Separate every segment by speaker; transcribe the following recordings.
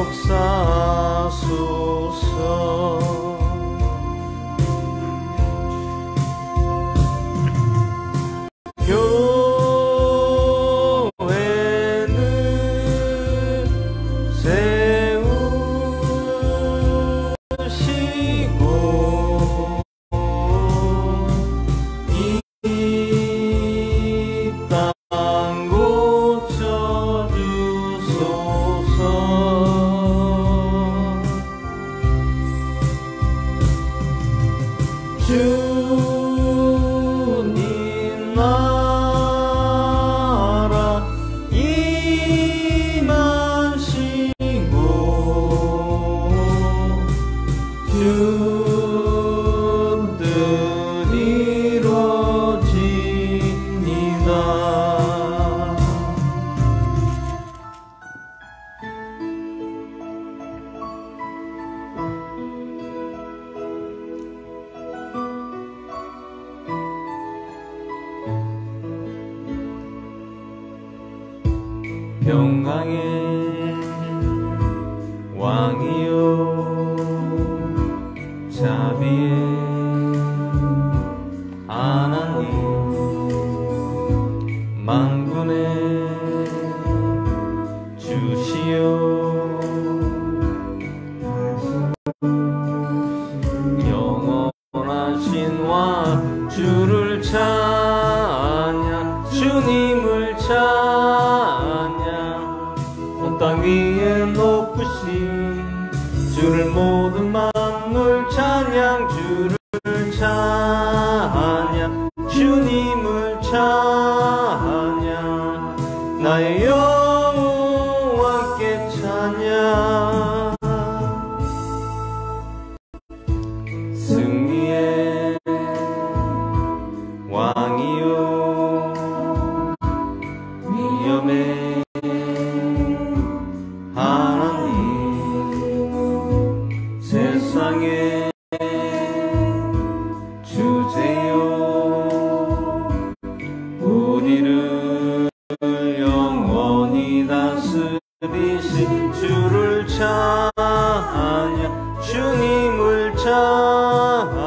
Speaker 1: 역사하소서. 주님 나라 임하시고 주 뜻 이루어지니이다. 평강의 왕이여 자비의 하나님 만군의 주시여 영원하신 왕 주를 찬양 주님을 찬양 땅 위에 높으신 주를 모든 만물 찬양 주를 찬양 주님을 찬양 나의 여호와께 찬양 승리의 왕이요 위엄의 하나님 세상의 주제요 우리를 영원히 다스리신 주를 찬양 주님을 찬양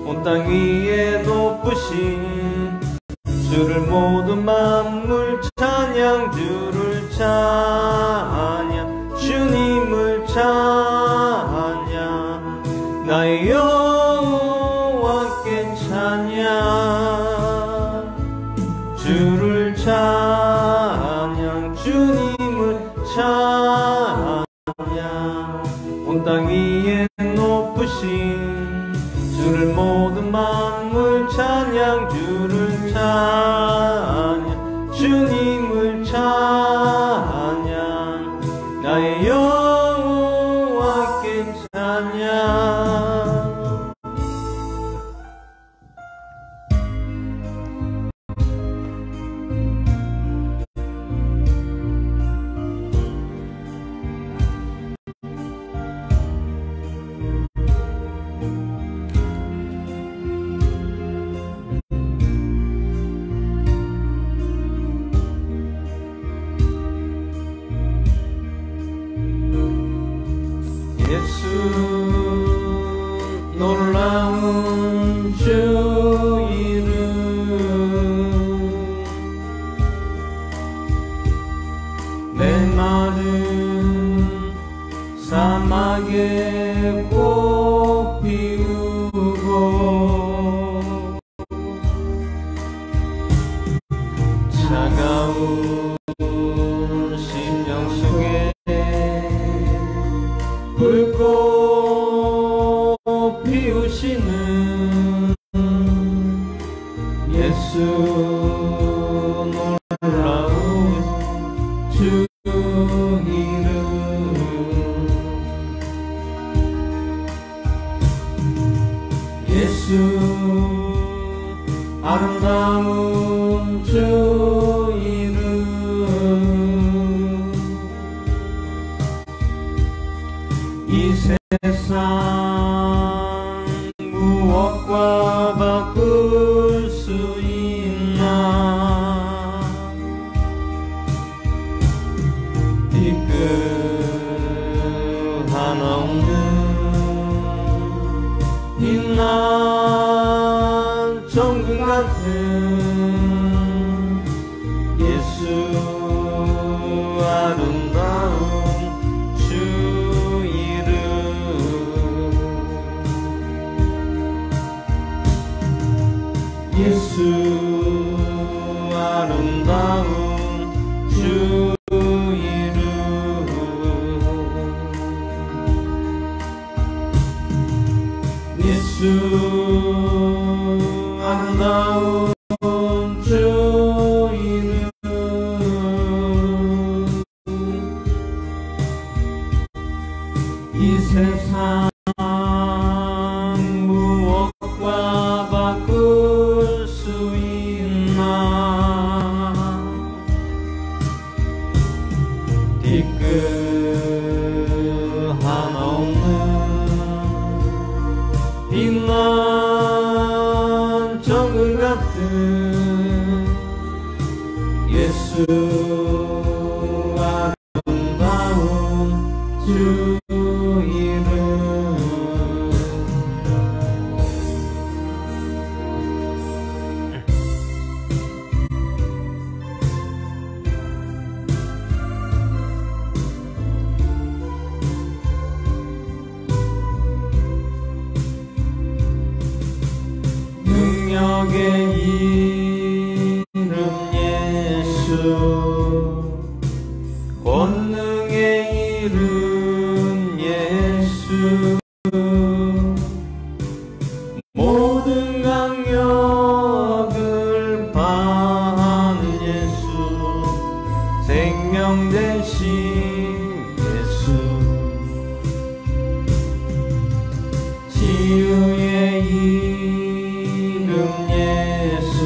Speaker 1: 온 땅 위에 높으신 주를 모든 만물 찬양 주를 찬양 주님을 찬양 나의 여호와께 찬양 주를 찬양 주님을 찬양 온 땅 위에 높으신 주를 모든 만물 찬양 주를 찬양 주님을 찬양 나의 여호와께 찬양 예수 놀라운 주 이름 메마른 사막에 꽃 피우고 차가운 심령 속에 불꽃 피우시는 예수 놀라운 주 이름 예수 아름다운 주 이름 이 세상 무엇과 바꿀 수 있나 뒤끝 하나 없는 빛난 정금 같은 예수 아름다운 주 이름 예수 아름다운 주 이름 예수 아름다운 주 이름 이 세상 무엇과 바꿀 수 있나 뒤끝 하나 없는 빛난 정금 같은 예수 아름다운 주 이름 능력의 이름 예수 권능의 이름 예수 모든 강력을 파하는 예수 생명 대신 예수 치유의 이름 예수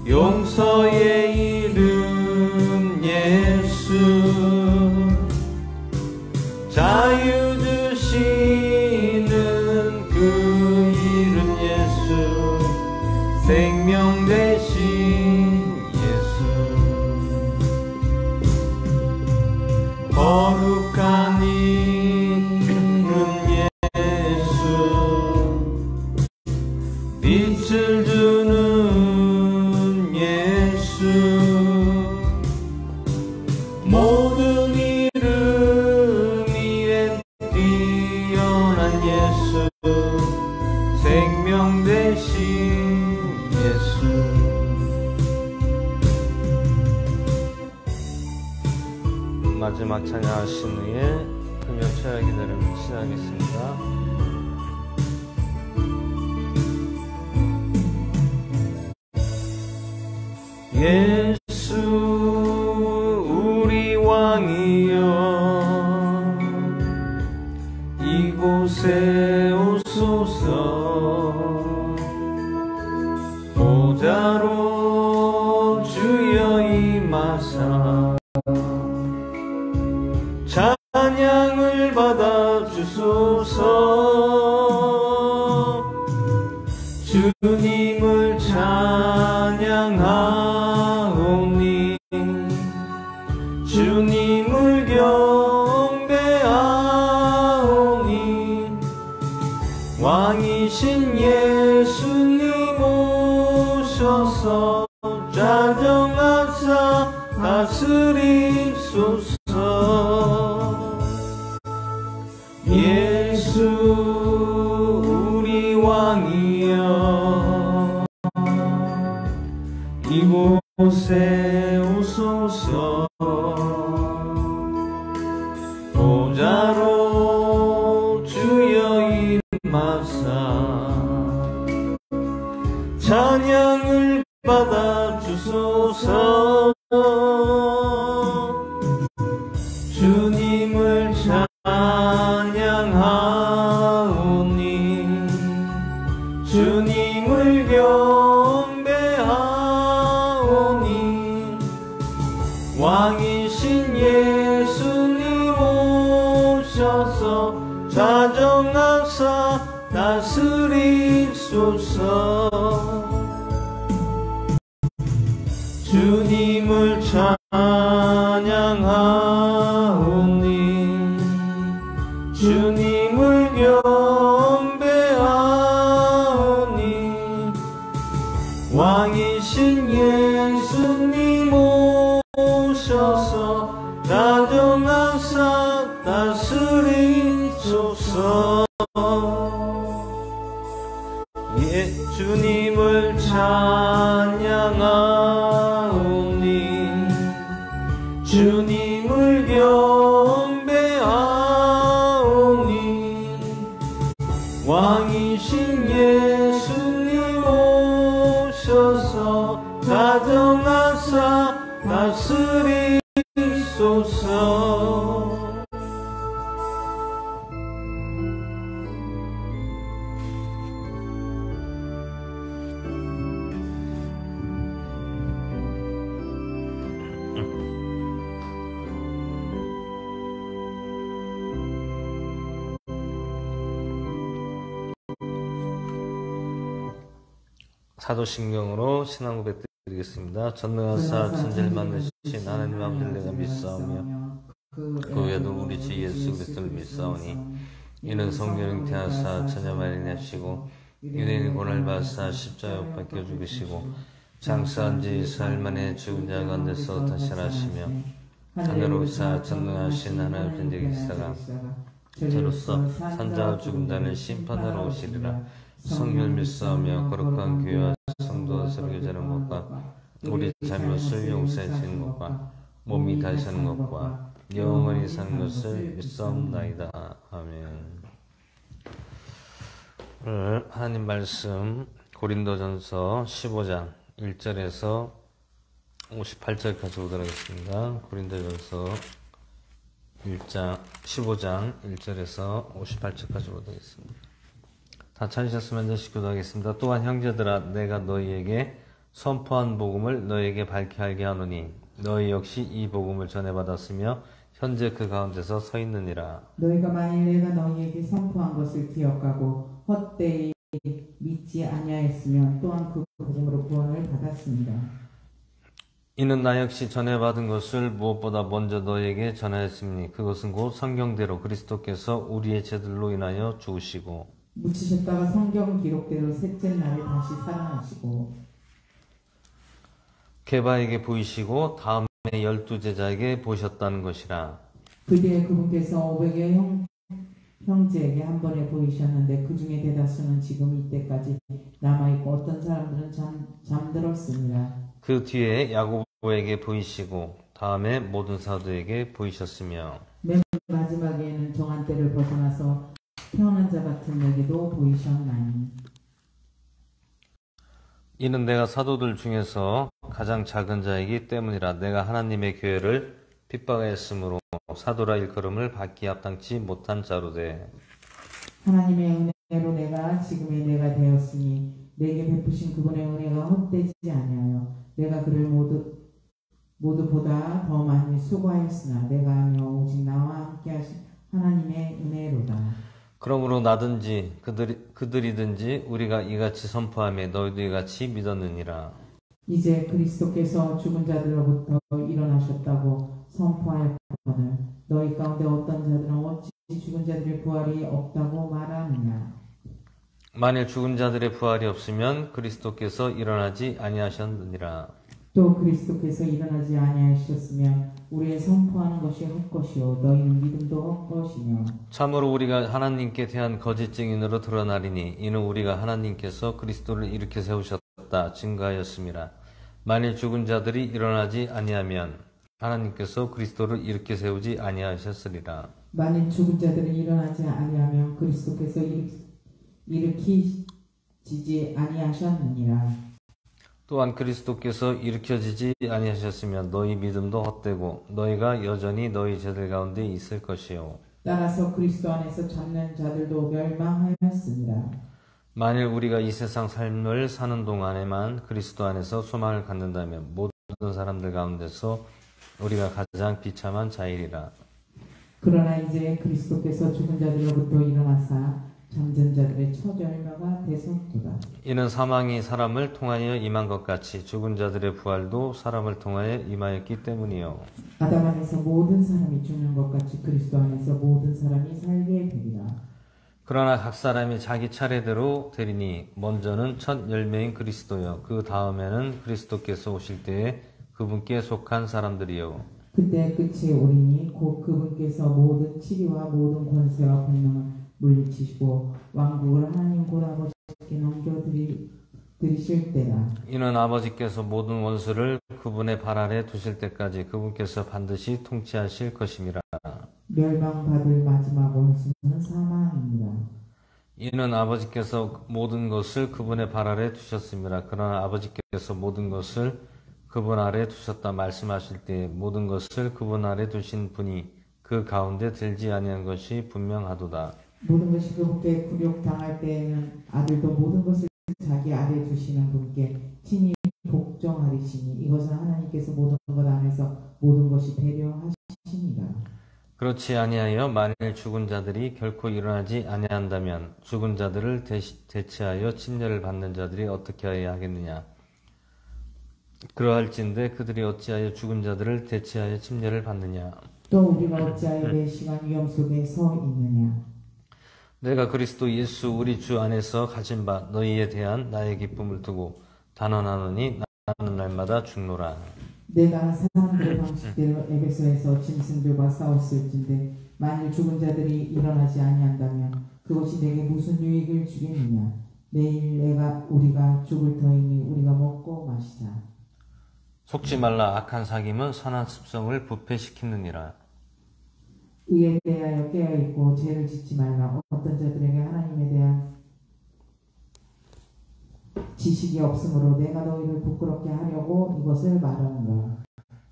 Speaker 1: 용서의 이름 예수 자유 주시는 그 이름 예수 생명 대신 예수 거룩한 이름 예수 빛을 주는 예수 모든 이름 위에 뛰어난 예수 생명 대신 예수 마지막 찬양하신 후에 금요 철야 기도를 시작하겠습니다. 예수 우리 왕이여 이곳에 오소서 보좌로 주여 임하사 찬양을 받아 주소서 주님을 찬양하오니 주님을 경배하오니 왕이신 예수님 오셔서 좌정하사 다스리소서 예수 우리 왕이여 이곳에 오소서 보좌로 주여 임하사 찬양을 받아 주소서 주님을 찬양하오니 주님을 경배하오니 왕이신 예수님 오셔서 좌정하사 다스리소서 주님을 찬양하오니 주님을 경배하오니 왕이신 예수님 오셔서 다정하사 다스리소서. 예, 주님을 찬양하오니 주님을 경배하오니 왕이신 예수님 오셔서 다정하사 다스리소서. 사도신경으로 신앙 고백 드리겠습니다. 전능하사 천지를 만드신 하나님 아버지를 내가 믿사오며 그 외에도 우리 주 예수 그리스도를 믿사오니 이는 성령을 잉태하사 처녀 마리아 하시고 유대인 고난을 받으사 십자가에 못 박혀 죽으시고 장사한 지 4일 만에 죽은 자 가운데서 다시 하시며 하늘로 오사 전능하신 하나님 아버지 계시다가 저로서 산자와 죽은 자를 심판하러 오시리라. 성령을 믿사오며 거룩한 교회와 성도 설교자는 것과 우리 잘못을 용서해 주는 것과 몸이 다시 사는 것과 영원히 사는 것을 믿사옵나이다. 아멘. 오늘 하나님 말씀 고린도전서 15장 1절에서 58절까지 보도록 하겠습니다. 고린도전서 15장 1절에서 58절까지 보도록 하겠습니다. 다 찾으셨으면 한 절씩 기도하겠습니다. 또한 형제들아 내가 너희에게 선포한 복음을 너희에게 밝히 알게 하노니 너희 역시 이 복음을 전해받았으며 현재 그 가운데서 서 있느니라.
Speaker 2: 너희가 만일 내가 너희에게 선포한 것을 기억하고 헛되이 믿지 아니하였으면 또한 그 복음으로 구원을 받았습니다.
Speaker 1: 이는 나 역시 전해받은 것을 무엇보다 먼저 너희에게 전하였으니 그것은 곧 성경대로 그리스도께서 우리의 죄들로 인하여 죽으시고
Speaker 2: 묻히셨다가 성경 기록대로 셋째 날에 다시 살아나시고
Speaker 1: 게바에게 보이시고 다음에 12제자에게 보이셨다는 것이라.
Speaker 2: 그 뒤에 그분께서 500여 형제에게 한 번에 보이셨는데 그 중에 대다수는 지금 이때까지 남아있고 어떤 사람들은 잠들었습니다.
Speaker 1: 그 뒤에 야고보에게 보이시고 다음에 모든 사도에게 보이셨으며
Speaker 2: 맨 마지막에는 정한 때를 벗어나서 태어난 자 같은 내게도 보이셨나니
Speaker 1: 이는 내가 사도들 중에서 가장 작은 자이기 때문이라. 내가 하나님의 교회를 핍박하였으므로 사도라 일컬음을 받기 합당치 못한 자로되
Speaker 2: 하나님의 은혜로 내가 지금의 내가 되었으니 내게 베푸신 그분의 은혜가 헛되지 아니하여 내가 그를 모두보다 더 많이 수고하였으나 내가 아니여 오직 나와 함께 하신 하나님의 은혜로다.
Speaker 1: 그러므로 나든지 그들이든지 우리가 이같이 선포하며 너희도 이같이 믿었느니라.
Speaker 2: 이제 그리스도께서 죽은 자들로부터 일어나셨다고 선포하였거늘 너희 가운데 어떤 자들은 어찌 죽은 자들의 부활이 없다고 말하느냐.
Speaker 1: 만일 죽은 자들의 부활이 없으면 그리스도께서 일어나지 아니하셨느니라.
Speaker 2: 또 그리스도께서 일어나지 아니하셨으면 우리의 선포하는 것이 헛것이요 너희는 믿음도 헛것이며
Speaker 1: 참으로 우리가 하나님께 대한 거짓 증인으로 드러나리니 이는 우리가 하나님께서 그리스도를 일으켜 세우셨다 증거하였음이라. 만일 죽은 자들이 일어나지 아니하면 하나님께서 그리스도를 일으켜 세우지 아니하셨으리라.
Speaker 2: 만일 죽은 자들이 일어나지 아니하면 그리스도께서 일으키지 아니하셨느니라.
Speaker 1: 또한 그리스도께서 일으켜지지 아니하셨으면 너희 믿음도 헛되고 너희가 여전히 너희 죄들 가운데 있을 것이요.
Speaker 2: 따라서 그리스도 안에서 잡는 자들도 멸망하였습니다.
Speaker 1: 만일 우리가 이 세상 삶을 사는 동안에만 그리스도 안에서 소망을 갖는다면 모든 사람들 가운데서 우리가 가장 비참한 자이리라.
Speaker 2: 그러나 이제 그리스도께서 죽은 자들로부터 일어나사 잠든 자들의 처절마가 되셨도다.
Speaker 1: 이는 사망이 사람을 통하여 임한 것 같이 죽은 자들의 부활도 사람을 통하여 임하였기 때문이요.
Speaker 2: 아담 안에서 모든 사람이 죽는 것 같이 그리스도 안에서 모든 사람이 살게
Speaker 1: 그러나 각 사람이 자기 차례대로 되리니 먼저는 첫 열매인 그리스도요 그 다음에는 그리스도께서 오실 때에 그분께 속한 사람들이요
Speaker 2: 그때 끝이 오리니 곧 그분께서 모든 치리와 모든 권세와 권능을 물리치시고 왕국을 하나님 곧 아버지께 넘겨드리실 때라.
Speaker 1: 이는 아버지께서 모든 원수를 그분의 발 아래 두실 때까지 그분께서 반드시 통치하실 것임이라.
Speaker 2: 멸망받을 마지막 원수는 사망입니다.
Speaker 1: 이는 아버지께서 모든 것을 그분의 발 아래 두셨습니다. 그러나 아버지께서 모든 것을 그분 아래 두셨다 말씀하실 때 모든 것을 그분 아래 두신 분이 그 가운데 들지 아니한 것이 분명하도다.
Speaker 2: 모든 것이 그분께 굴욕당할 때에는 아들도 모든 것을 자기 아래 두시는 분께 친히 복종하리시니 이것은 하나님께서 모든 것 안에서 모든 것이 배려하십니다.
Speaker 1: 그렇지 아니하여 만일 죽은 자들이 결코 일어나지 아니한다면 죽은 자들을 대체하여 침례를 받는 자들이 어떻게 하여야 하겠느냐. 그러할진대 그들이 어찌하여 죽은 자들을 대체하여 침례를 받느냐.
Speaker 2: 또 우리가 어찌하여 매 시간 위험 속에 서 있느냐.
Speaker 1: 내가 그리스도 예수 우리 주 안에서 가진 바 너희에 대한 나의 기쁨을 두고 단언하노니 나는 날마다 죽노라.
Speaker 2: 내가 사람들의 방식대로 에베소에서 짐승들과 싸웠을진데 만일 죽은 자들이 일어나지 아니한다면 그것이 내게 무슨 유익을 주겠느냐. 내일 우리가 죽을 터이니 우리가 먹고 마시자.
Speaker 1: 속지 말라. 악한 사귐은 선한 습성을 부패시키느니라.
Speaker 2: 의에 대하여 깨어있고 죄를 짓지 말라. 어떤 자들에게 하나님에 대한 지식이 없으므로 내가 너희를 부끄럽게 하려고 이것을 말하는가.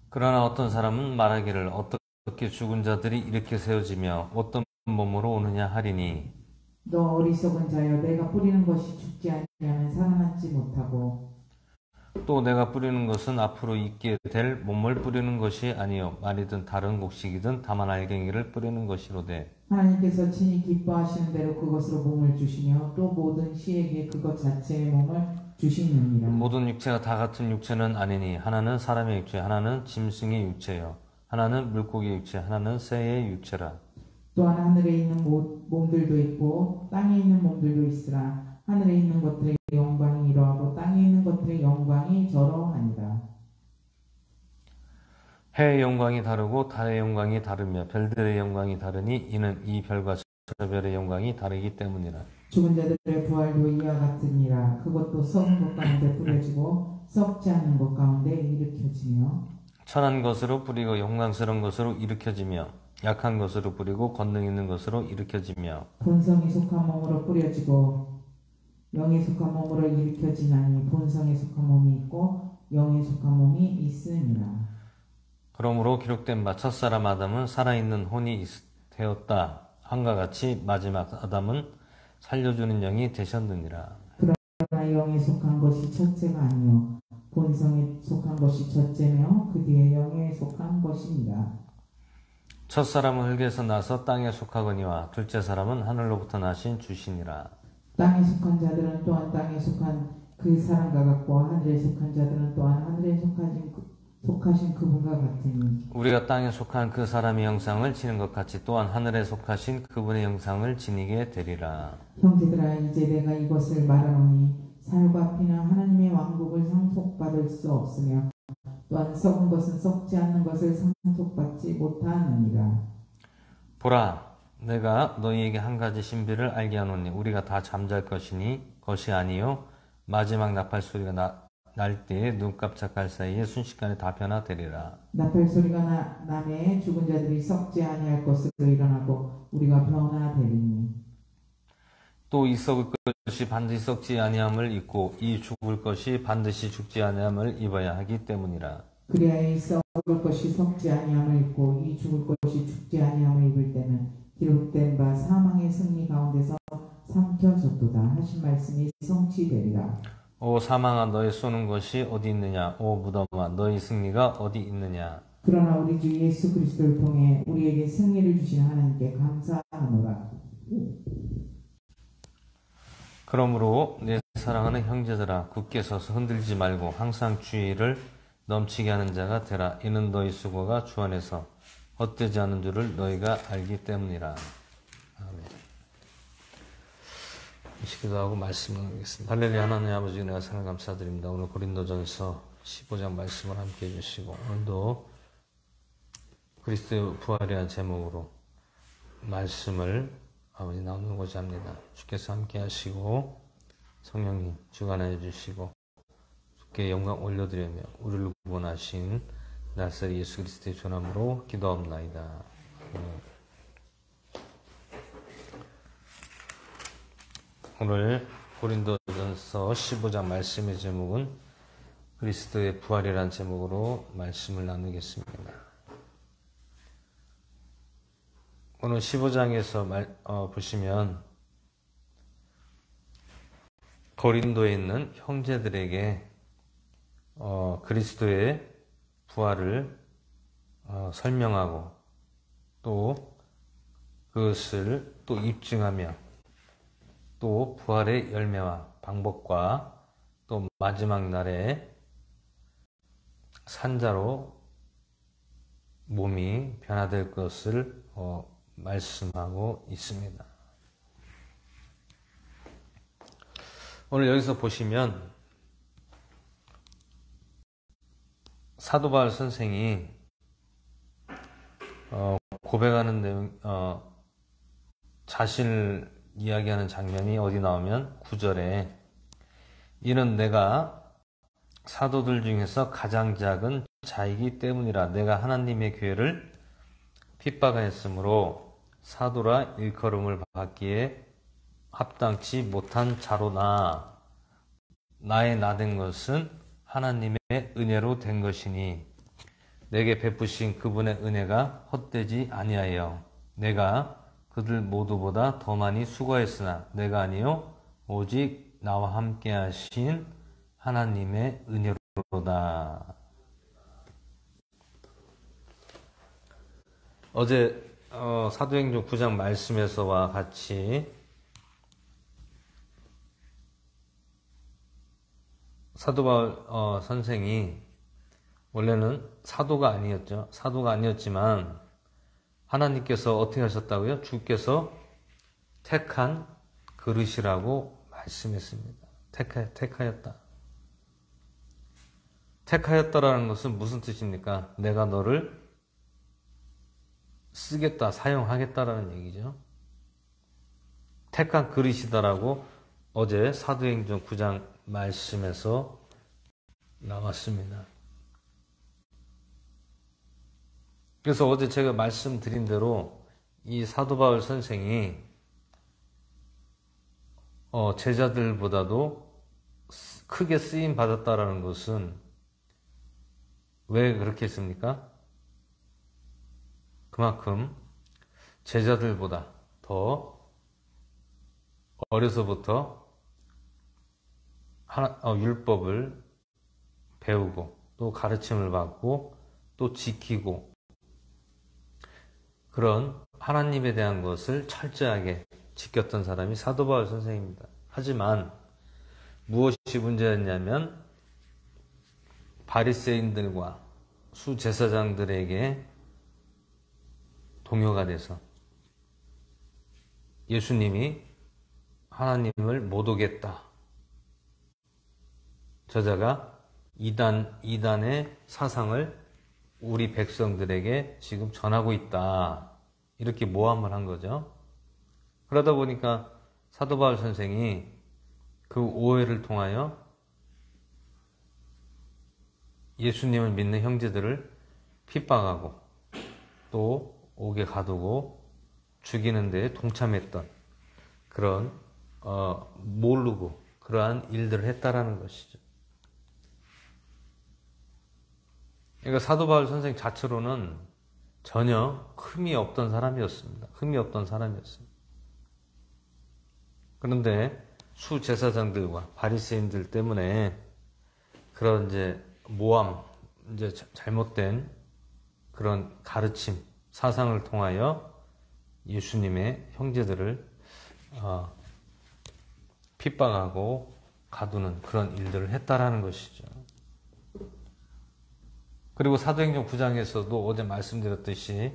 Speaker 1: 그러나 어떤 사람은 말하기를 어떻게 죽은 자들이 이렇게 세워지며 어떤 몸으로 오느냐 하리니
Speaker 2: 너 어리석은 자여 내가 뿌리는 것이 죽지 아니하면 살아남지 못하고
Speaker 1: 또 내가 뿌리는 것은 앞으로 있게 될 몸을 뿌리는 것이 아니요 말이든 다른 곡식이든 다만 알갱이를 뿌리는 것이로되
Speaker 2: 하나님께서 친히 기뻐하시는 대로 그것으로 몸을 주시며 또 모든 씨에게 그것 자체의 몸을 주시느니라.
Speaker 1: 모든 육체가 다 같은 육체는 아니니 하나는 사람의 육체 하나는 짐승의 육체요 하나는 물고기의 육체 하나는 새의 육체라.
Speaker 2: 또한 하늘에 있는 몸들도 있고 땅에 있는 몸들도 있으라. 하늘에 있는 것들의 영광이 이러하고 땅에 있는 것들의 영광이 저러하니라.
Speaker 1: 해의 영광이 다르고 달의 영광이 다르며 별들의 영광이 다르니 이는 이 별과 저 별의 영광이 다르기 때문이라.
Speaker 2: 죽은 자들의 부활도 이와 같으니라. 그것도 썩은 것 가운데 뿌려지고 썩지 않는 것 가운데 일으켜지며
Speaker 1: 천한 것으로 뿌리고 영광스러운 것으로 일으켜지며 약한 것으로 뿌리고 권능 있는 것으로 일으켜지며
Speaker 2: 본성이 속한 몸으로 뿌려지고 영에 속한 몸으로 일으켜지나니 본성에 속한 몸이 있고 영에 속한 몸이 있으니라.
Speaker 1: 그러므로 기록된 바 첫사람 아담은 살아있는 혼이 되었다 함과 같이 마지막 아담은 살려주는 영이 되셨느니라.
Speaker 2: 그러나 영에 속한 것이 첫째가 아니요 본성에 속한 것이 첫째며 그 뒤에 영에 속한 것입니다.
Speaker 1: 첫사람은 흙에서 나서 땅에 속하거니와 둘째 사람은 하늘로부터 나신 주시니라.
Speaker 2: 땅에 속한 자들은 또한 땅에 속한 그 사람과 같고 하늘에 속한 자들은 또한 하늘에 속하신 그분과 같으니
Speaker 1: 우리가 땅에 속한 그 사람의 형상을 지닌 것 같이 또한 하늘에 속하신 그분의 형상을 지니게 되리라.
Speaker 2: 형제들아 이제 내가 이것을 말하노니 살과 피는 하나님의 왕국을 상속받을 수 없으며 또한 썩은 것은 썩지 않는 것을 상속받지 못하느니라.
Speaker 1: 보라 내가 너희에게 한 가지 신비를 알게 하노니 우리가 다 잠잘 것이니 것이 아니요 마지막 나팔 소리가 날 때에 눈 깜짝할 사이에 순식간에 다 변화되리라.
Speaker 2: 나팔 소리가 나매 죽은 자들이 썩지 아니할 것으로 일어나고 우리가 변화되리니
Speaker 1: 또 이 썩을 것이 반드시 썩지 아니함을 입고 이 죽을 것이 반드시 죽지 아니함을 입어야 하기 때문이라.
Speaker 2: 그래야 이 썩을 것이 썩지 아니함을 입고 이 죽을 것이 죽지 아니함을 입을 때는 기록된 바 사망의 승리 가운데서 삼켜졌도다 하신 말씀이 성취되리라.
Speaker 1: 오 사망아 너의 쏘는 것이 어디 있느냐. 오 무덤아 너의 승리가 어디 있느냐.
Speaker 2: 그러나 우리 주 예수 그리스도를 통해 우리에게 승리를 주신 하나님께 감사하노라.
Speaker 1: 그러므로 내 사랑하는 형제들아 굳게 서서 흔들지 말고 항상 주의를 넘치게 하는 자가 되라. 이는 너희 수고가 주 안에서 헛되지 않은 줄을 너희가 알기 때문이라. 아멘. 기도하고 말씀을 나누겠습니다. 할렐루야. 하나님 아버지 은혜가 사랑 감사드립니다. 오늘 고린도전서 15장 말씀을 함께 해주시고 오늘도 그리스도의 부활이라는 제목으로 말씀을 아버지 나누고자 합니다. 주께서 함께 하시고 성령님 주관해 주시고 주께 영광 올려드리며 우리를 구원하신 나사렛 예수 그리스도의 전함으로 기도합나이다. 오늘 고린도전서 15장 말씀의 제목은 그리스도의 부활이라는 제목으로 말씀을 나누겠습니다. 오늘 15장에서 보시면 고린도에 있는 형제들에게 그리스도의 부활을 설명하고 또 그것을 또 입증하며 또 부활의 열매와 방법과 또 마지막 날에 산자로 몸이 변화될 것을 말씀하고 있습니다. 오늘 여기서 보시면 사도 바울 선생이 고백하는 내용, 자신을 이야기하는 장면이 어디 나오면 9절에 이는 내가 사도들 중에서 가장 작은 자이기 때문이라 내가 하나님의 교회를 핍박하였으므로 사도라 일컬음을 받기에 합당치 못한 자로나 나의 나된 것은 하나님의 은혜로 된 것이니 내게 베푸신 그분의 은혜가 헛되지 아니하여 내가 그들 모두보다 더 많이 수고했으나 내가 아니요 오직 나와 함께 하신 하나님의 은혜로다. 어제 사도행전 9장 말씀에서와 같이 사도 바울 선생이 원래는 사도가 아니었죠. 사도가 아니었지만 하나님께서 어떻게 하셨다고요? 주께서 택한 그릇이라고 말씀했습니다. 택하였다. 택하였다라는 것은 무슨 뜻입니까? 내가 너를 쓰겠다, 사용하겠다라는 얘기죠. 택한 그릇이다라고 어제 사도행전 9장 말씀에서 나왔습니다. 그래서 어제 제가 말씀드린 대로 이 사도 바울 선생이 제자들보다도 크게 쓰임 받았다라는 것은 왜 그렇게 했습니까? 그만큼 제자들보다 더 어려서부터 율법을 배우고 또 가르침을 받고 또 지키고 그런 하나님에 대한 것을 철저하게 지켰던 사람이 사도 바울 선생입니다. 하지만 무엇이 문제였냐면 바리새인들과 수제사장들에게 동요가 돼서 예수님이 하나님을 못 오겠다. 저자가 이단의 사상을 우리 백성들에게 지금 전하고 있다. 이렇게 모함을 한 거죠. 그러다 보니까 사도 바울 선생이 그 오해를 통하여 예수님을 믿는 형제들을 핍박하고 또 옥에 가두고 죽이는 데에 동참했던 그런 모르고 그러한 일들을 했다라는 것이죠. 그러니까 사도 바울 선생 자체로는 전혀 흠이 없던 사람이었습니다. 그런데 수제사장들과 바리새인들 때문에 그런 모함, 잘못된 그런 가르침, 사상을 통하여 예수님의 형제들을 핍박하고 가두는 그런 일들을 했다라는 것이죠. 그리고 사도행전 9장에서도 어제 말씀드렸듯이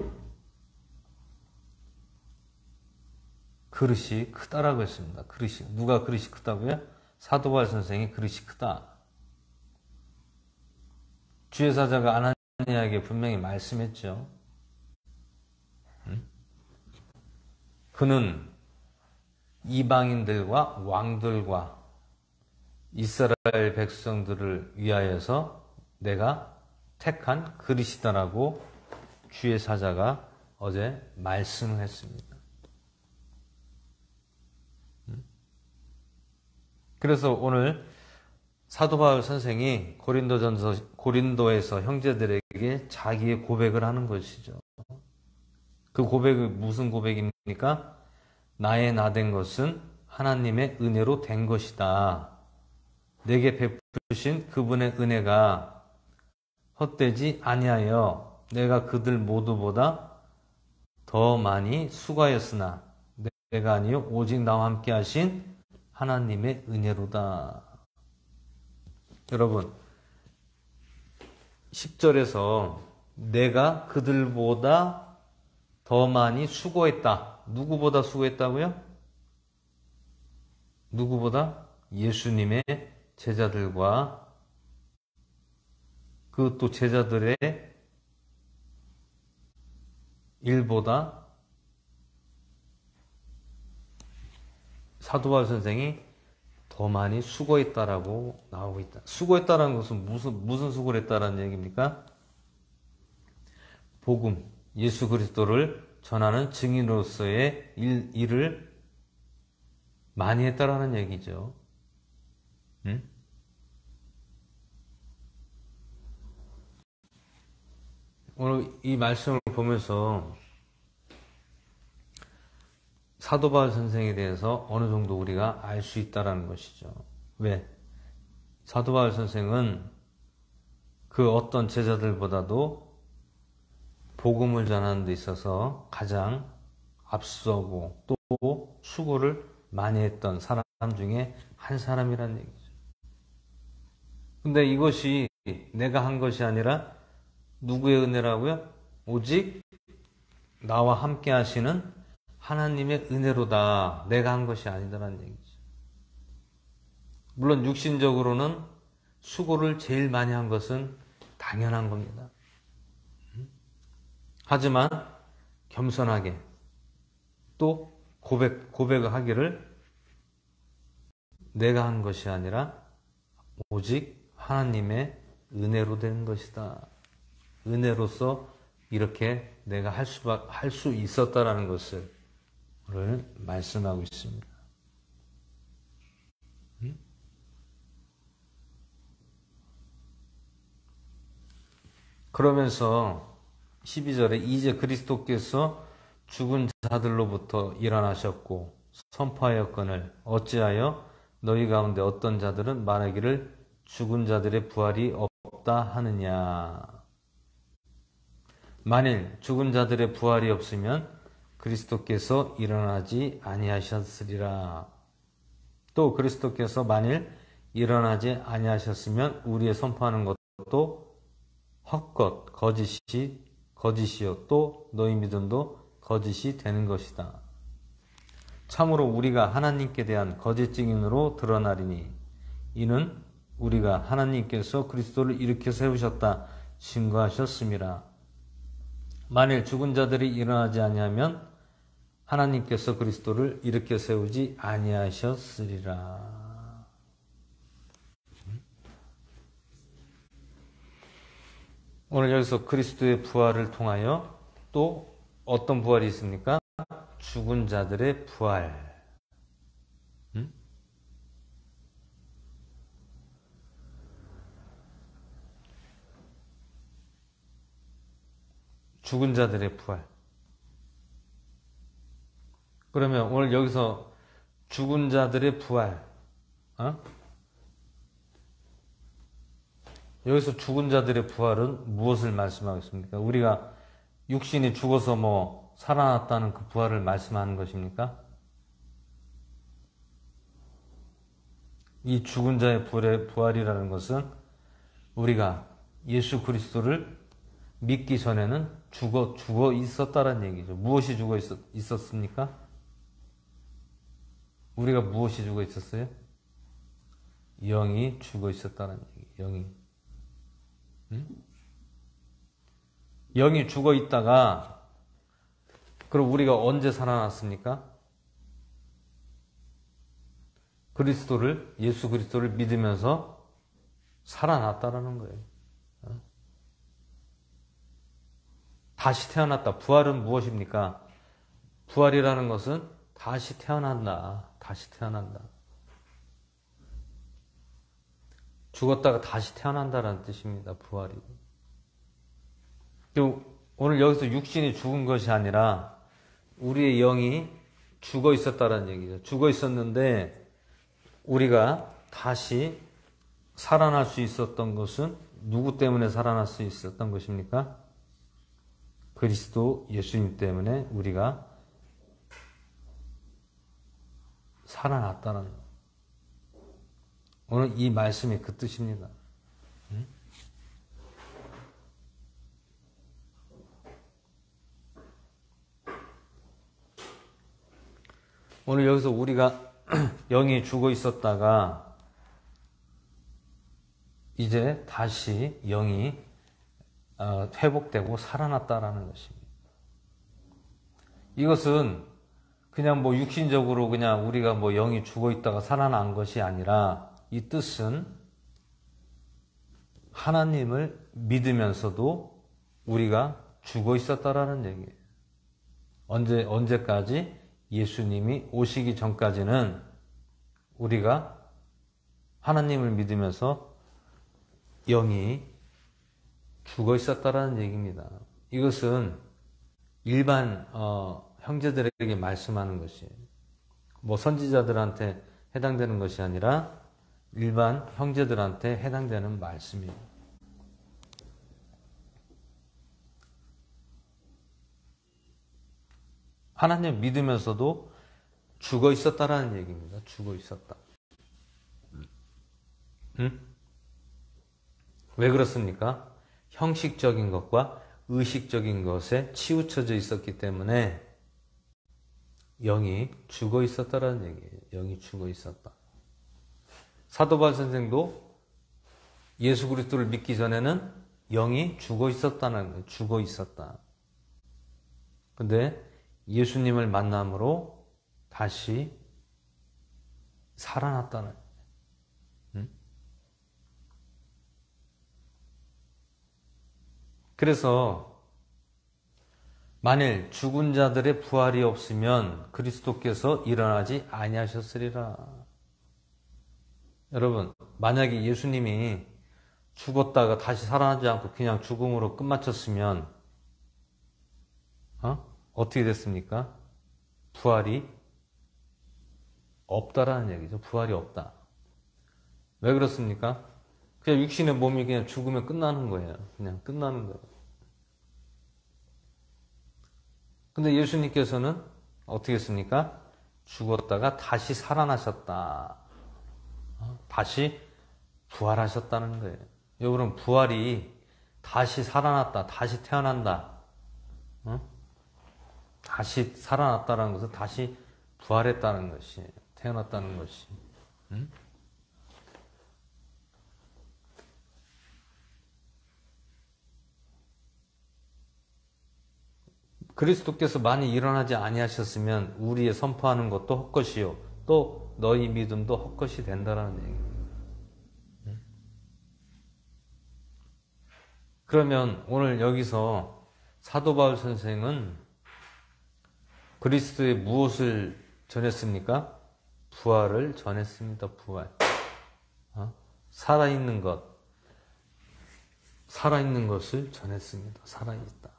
Speaker 1: 그릇이 크다라고 했습니다. 그릇이. 누가 그릇이 크다고요? 사도 바울 선생이 그릇이 크다. 주의 사자가 아나니아에게 분명히 말씀했죠. 그는 이방인들과 왕들과 이스라엘 백성들을 위하여서 내가 택한 그릇이다라고 주의 사자가 어제 말씀을 했습니다. 그래서 오늘 사도 바울 선생이 고린도에서 형제들에게 자기의 고백을 하는 것이죠. 그 고백이 무슨 고백입니까? 나의 나 된 것은 하나님의 은혜로 된 것이다. 내게 베푸신 그분의 은혜가 헛되지 아니하여 내가 그들 모두보다 더 많이 수고하였으나 내가 아니요 오직 나와 함께 하신 하나님의 은혜로다. 여러분 10절에서 내가 그들보다 더 많이 수고했다. 누구보다 수고했다고요? 누구보다? 예수님의 제자들과 그 또 제자들의 일보다 사도 바울 선생이 더 많이 수고했다라고 나오고 있다. 수고했다라는 것은 무슨 수고를 했다라는 얘기입니까? 복음, 예수 그리스도를 전하는 증인으로서의 일을 많이 했다라는 얘기죠. 응? 오늘 이 말씀을 보면서 사도 바울 선생에 대해서 어느 정도 우리가 알 수 있다라는 것이죠. 왜? 사도 바울 선생은 그 어떤 제자들보다도 복음을 전하는 데 있어서 가장 앞서고 또 수고를 많이 했던 사람 중에 한 사람이라는 얘기죠. 근데 이것이 내가 한 것이 아니라 누구의 은혜라고요? 오직 나와 함께 하시는 하나님의 은혜로다. 내가 한 것이 아니다라는 얘기죠. 물론 육신적으로는 수고를 제일 많이 한 것은 당연한 겁니다. 하지만 겸손하게 또 고백을 하기를 내가 한 것이 아니라 오직 하나님의 은혜로 된 것이다. 은혜로서 이렇게 내가 할 수 있었다라는 것을 오늘 말씀하고 있습니다. 그러면서 12절에 이제 그리스도께서 죽은 자들로부터 일어나셨고 선포하였거늘 어찌하여 너희 가운데 어떤 자들은 말하기를 죽은 자들의 부활이 없다 하느냐. 만일 죽은 자들의 부활이 없으면 그리스도께서 일어나지 아니하셨으리라. 또 그리스도께서 만일 일어나지 아니하셨으면 우리의 선포하는 것도 헛것 거짓이요 또 너희 믿음도 거짓이 되는 것이다. 참으로 우리가 하나님께 대한 거짓 증인으로 드러나리니 이는 우리가 하나님께서 그리스도를 일으켜 세우셨다 증거하셨음이라. 만일 죽은 자들이 일어나지 아니하면 하나님께서 그리스도를 일으켜 세우지 아니하셨으리라. 오늘 여기서 그리스도의 부활을 통하여 또 어떤 부활이 있습니까? 죽은 자들의 부활. 죽은 자들의 부활. 그러면 오늘 여기서 죽은 자들의 부활. 여기서 죽은 자들의 부활은 무엇을 말씀하겠습니까? 우리가 육신이 죽어서 살아났다는 그 부활을 말씀하는 것입니까? 이 죽은 자의 부활이라는 것은 우리가 예수 그리스도를 믿기 전에는 죽어 있었다는 얘기죠. 무엇이 죽어 있었습니까? 우리가 무엇이 죽어 있었어요? 영이 죽어 있었다는 얘기. 영이. 응? 영이 죽어 있다가 그럼 우리가 언제 살아났습니까? 그리스도를, 예수 그리스도를 믿으면서 살아났다라는 거예요. 다시 태어났다. 부활은 무엇입니까? 부활이라는 것은 다시 태어난다. 다시 태어난다. 죽었다가 다시 태어난다라는 뜻입니다. 부활이. 오늘 여기서 육신이 죽은 것이 아니라 우리의 영이 죽어 있었다라는 얘기죠. 죽어 있었는데 우리가 다시 살아날 수 있었던 것은 누구 때문에 살아날 수 있었던 것입니까? 그리스도 예수님 때문에 우리가 살아났다는 것. 오늘 이 말씀이 그 뜻입니다. 오늘 여기서 우리가 영이 죽어 있었다가 이제 다시 영이 회복되고 살아났다라는 것입니다. 이것은 그냥 뭐 육신적으로 그냥 우리가 뭐 영이 죽어 있다가 살아난 것이 아니라 이 뜻은 하나님을 믿으면서도 우리가 죽어 있었다라는 얘기예요. 언제까지? 예수님이 오시기 전까지는 우리가 하나님을 믿으면서 영이 죽어 있었다라는 얘기입니다. 이것은 일반 형제들에게 말씀하는 것이에요. 뭐 선지자들한테 해당되는 것이 아니라 일반 형제들한테 해당되는 말씀이에요. 하나님 믿으면서도 죽어 있었다라는 얘기입니다. 죽어 있었다. 응? 왜 그렇습니까? 형식적인 것과 의식적인 것에 치우쳐져 있었기 때문에 영이 죽어 있었다라는 얘기예요. 영이 죽어 있었다. 사도 바울 선생도 예수 그리스도를 믿기 전에는 영이 죽어 있었다는 거예요. 죽어 있었다. 근데 예수님을 만남으로 다시 살아났다는 거예요. 그래서 만일 죽은 자들의 부활이 없으면 그리스도께서 일어나지 아니하셨으리라. 여러분, 만약에 예수님이 죽었다가 다시 살아나지 않고 그냥 죽음으로 끝마쳤으면 어떻게 됐습니까? 부활이 없다라는 얘기죠. 부활이 없다. 왜 그렇습니까? 그냥 육신의 몸이 그냥 죽으면 끝나는 거예요. 그냥 끝나는 거예요. 근데 예수님께서는 어떻게 했습니까? 죽었다가 다시 살아나셨다. 다시 부활하셨다는 거예요. 여러분, 부활이 다시 살아났다. 다시 태어난다. 다시 살아났다는 것은 다시 부활했다는 것이, 태어났다는 것이. 그리스도께서 많이 일어나지 아니하셨으면 우리의 선포하는 것도 헛것이요, 또 너희 믿음도 헛것이 된다라는 얘기입니다. 그러면 오늘 여기서 사도 바울 선생은 그리스도의 무엇을 전했습니까? 부활을 전했습니다. 부활. 살아있는 것. 살아있는 것을 전했습니다. 살아있다.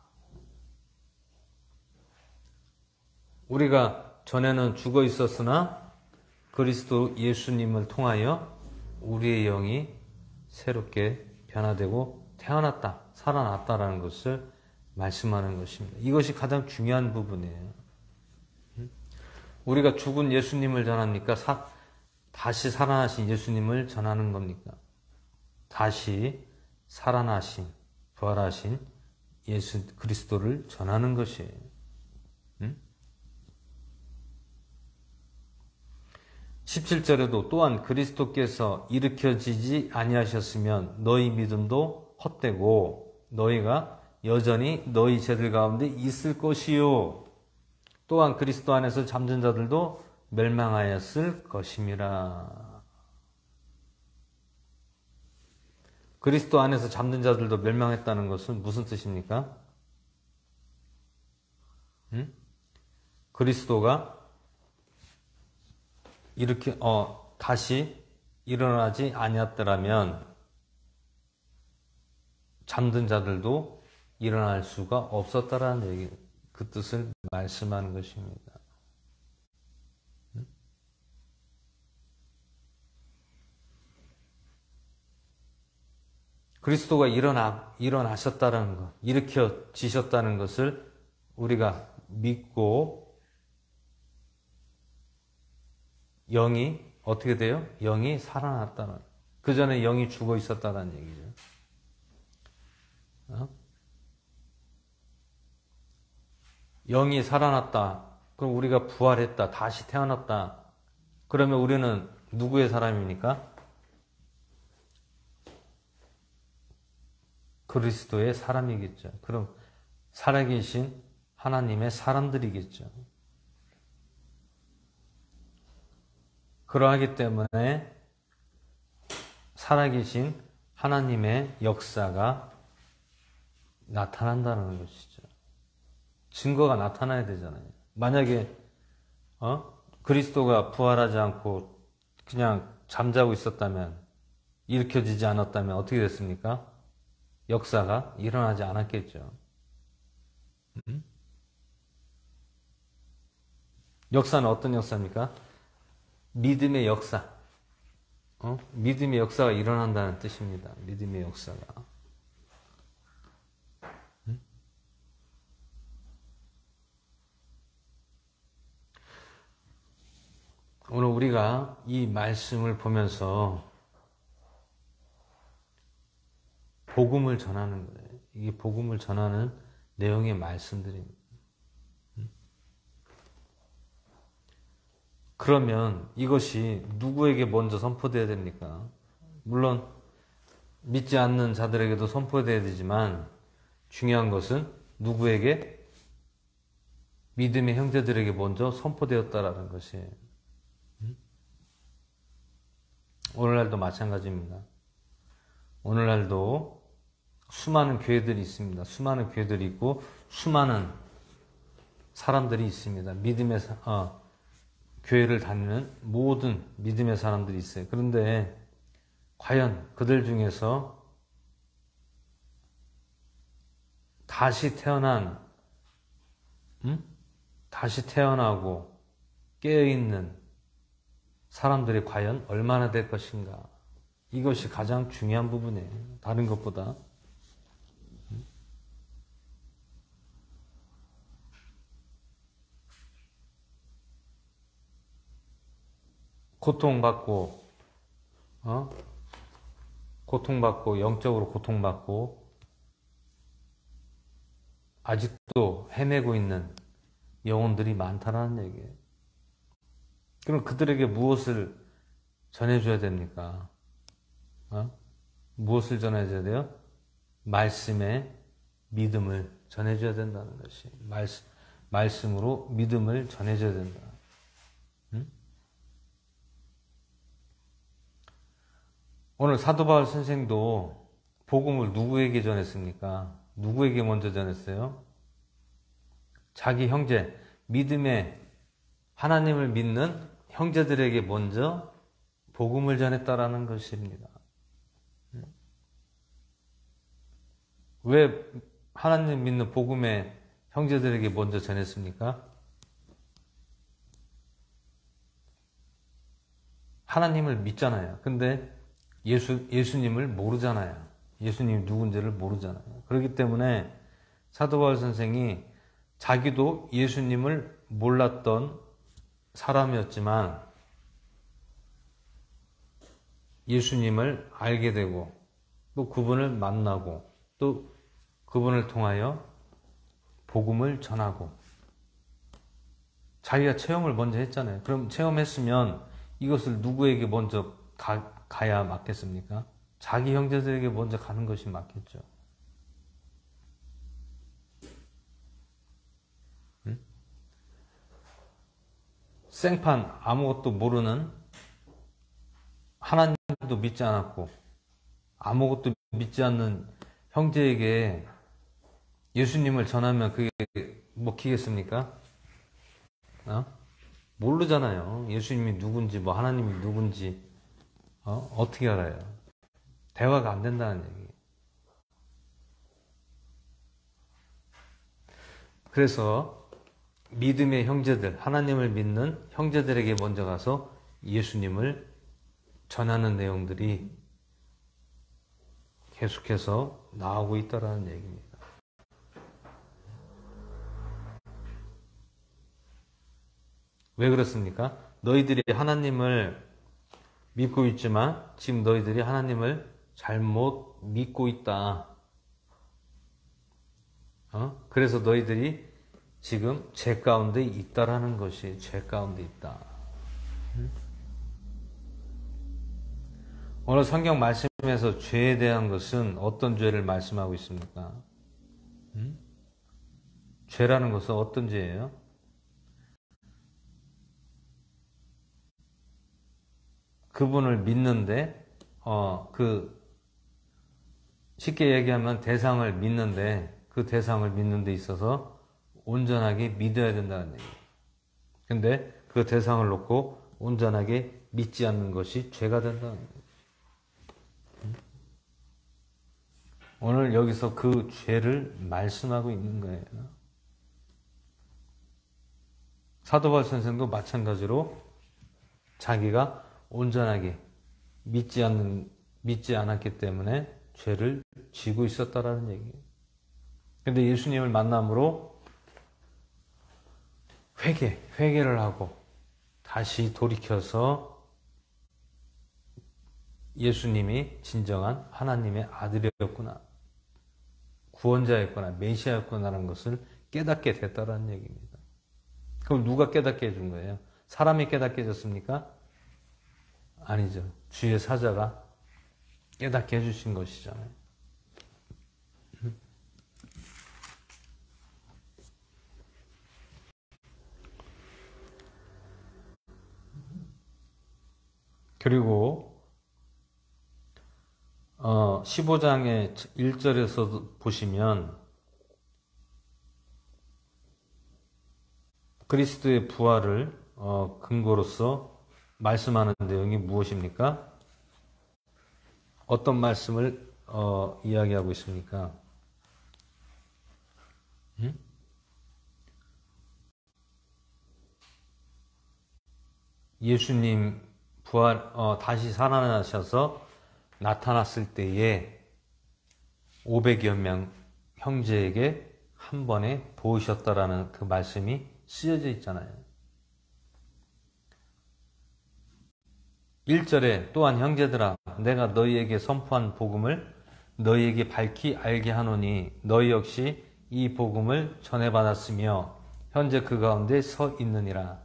Speaker 1: 우리가 전에는 죽어 있었으나 그리스도 예수님을 통하여 우리의 영이 새롭게 변화되고 태어났다, 살아났다라는 것을 말씀하는 것입니다. 이것이 가장 중요한 부분이에요. 우리가 죽은 예수님을 전합니까? 다시 살아나신 예수님을 전하는 겁니까? 다시 살아나신, 부활하신 예수 그리스도를 전하는 것이에요. 17절에도 또한 그리스도께서 일으켜지지 아니하셨으면 너희 믿음도 헛되고 너희가 여전히 너희 죄들 가운데 있을 것이요. 또한 그리스도 안에서 잠든 자들도 멸망하였을 것임이라. 그리스도 안에서 잠든 자들도 멸망했다는 것은 무슨 뜻입니까? 그리스도가 이렇게 다시 일어나지 아니었더라면 잠든 자들도 일어날 수가 없었다라는 얘기, 그 뜻을 말씀하는 것입니다. 그리스도가 일어나셨다는 것, 일으켜지셨다는 것을 우리가 믿고 영이 어떻게 돼요? 영이 살아났다는, 그 전에 영이 죽어 있었다는 얘기죠. 영이 살아났다. 그럼 우리가 부활했다. 다시 태어났다. 그러면 우리는 누구의 사람입니까? 그리스도의 사람이겠죠. 그럼 살아계신 하나님의 사람들이겠죠. 그러하기 때문에 살아계신 하나님의 역사가 나타난다는 것이죠. 증거가 나타나야 되잖아요. 만약에 그리스도가 부활하지 않고 그냥 잠자고 있었다면, 일으켜지지 않았다면 어떻게 됐습니까? 역사가 일어나지 않았겠죠. 역사는 어떤 역사입니까? 믿음의 역사. 믿음의 역사가 일어난다는 뜻입니다. 믿음의 역사가. 오늘 우리가 이 말씀을 보면서 복음을 전하는 거예요. 이게 복음을 전하는 내용의 말씀들입니다. 그러면 이것이 누구에게 먼저 선포되어야 됩니까? 물론 믿지 않는 자들에게도 선포되어야 되지만 중요한 것은 누구에게? 믿음의 형제들에게 먼저 선포되었다라는 것이에요. 오늘날도 마찬가지입니다. 오늘날도 수많은 교회들이 있습니다. 수많은 교회들이 있고 수많은 사람들이 있습니다. 믿음의 교회를 다니는 모든 믿음의 사람들이 있어요. 그런데 과연 그들 중에서 다시 태어나고 깨어있는 사람들이 과연 얼마나 될 것인가? 이것이 가장 중요한 부분이에요. 다른 것보다. 고통받고, 영적으로 고통받고, 아직도 헤매고 있는 영혼들이 많다는 얘기예요. 그럼 그들에게 무엇을 전해줘야 됩니까? 무엇을 전해줘야 돼요? 말씀의 믿음을 전해줘야 된다는 것이. 말씀으로 믿음을 전해줘야 된다. 오늘 사도 바울 선생도 복음을 누구에게 전했습니까? 누구에게 먼저 전했어요? 자기 형제, 믿음의 하나님을 믿는 형제들에게 먼저 복음을 전했다라는 것입니다. 왜 하나님 믿는 복음의 형제들에게 먼저 전했습니까? 하나님을 믿잖아요. 근데 예수님을 모르잖아요. 예수님이 누군지를 모르잖아요. 그렇기 때문에 사도 바울 선생이 자기도 예수님을 몰랐던 사람이었지만 예수님을 알게 되고 또 그분을 만나고 또 그분을 통하여 복음을 전하고 자기가 체험을 먼저 했잖아요. 그럼 체험했으면 이것을 누구에게 먼저 가야 맞겠습니까? 자기 형제들에게 먼저 가는 것이 맞겠죠. 응? 생판 아무것도 모르는, 하나님도 믿지 않았고 아무것도 믿지 않는 형제에게 예수님을 전하면 그게 먹히겠습니까? 모르잖아요. 예수님이 누군지, 뭐 하나님이 누군지 어떻게 알아요? 대화가 안 된다는 얘기. 그래서 믿음의 형제들, 하나님을 믿는 형제들에게 먼저 가서 예수님을 전하는 내용들이 계속해서 나오고 있다라는 얘기입니다. 왜 그렇습니까? 너희들이 하나님을 믿고 있지만 지금 너희들이 하나님을 잘못 믿고 있다. 그래서 너희들이 지금 죄 가운데 있다라는 것이, 죄 가운데 있다. 오늘 성경 말씀에서 죄에 대한 것은 어떤 죄를 말씀하고 있습니까? 죄라는 것은 어떤 죄예요? 그분을 믿는데, 쉽게 얘기하면 대상을 믿는데, 그 대상을 믿는 데 있어서 온전하게 믿어야 된다는 얘기예요. 근데 그 대상을 놓고 온전하게 믿지 않는 것이 죄가 된다는 거예요. 오늘 여기서 그 죄를 말씀하고 있는 거예요. 사도 바울 선생도 마찬가지로 자기가 온전하게 믿지 않았기 때문에 죄를 지고 있었다라는 얘기예요. 근데 예수님을 만남으로 회개를 하고 다시 돌이켜서 예수님이 진정한 하나님의 아들이었구나, 구원자였구나, 메시아였구나라는 것을 깨닫게 됐다라는 얘기입니다. 그럼 누가 깨닫게 해준 거예요? 사람이 깨닫게 해줬습니까? 아니죠. 주의 사자가 깨닫게 해주신 것이잖아요. 그리고 15장의 1절에서 보시면 그리스도의 부활을 근거로서 말씀하는 내용이 무엇입니까? 어떤 말씀을 이야기하고 있습니까? 예수님 부활, 다시 살아나셔서 나타났을 때에 500여 명 형제에게 한 번에 보이셨다라는 그 말씀이 쓰여져 있잖아요. 1절에 또한 형제들아, 내가 너희에게 선포한 복음을 너희에게 밝히 알게 하노니 너희 역시 이 복음을 전해받았으며 현재 그 가운데 서 있느니라.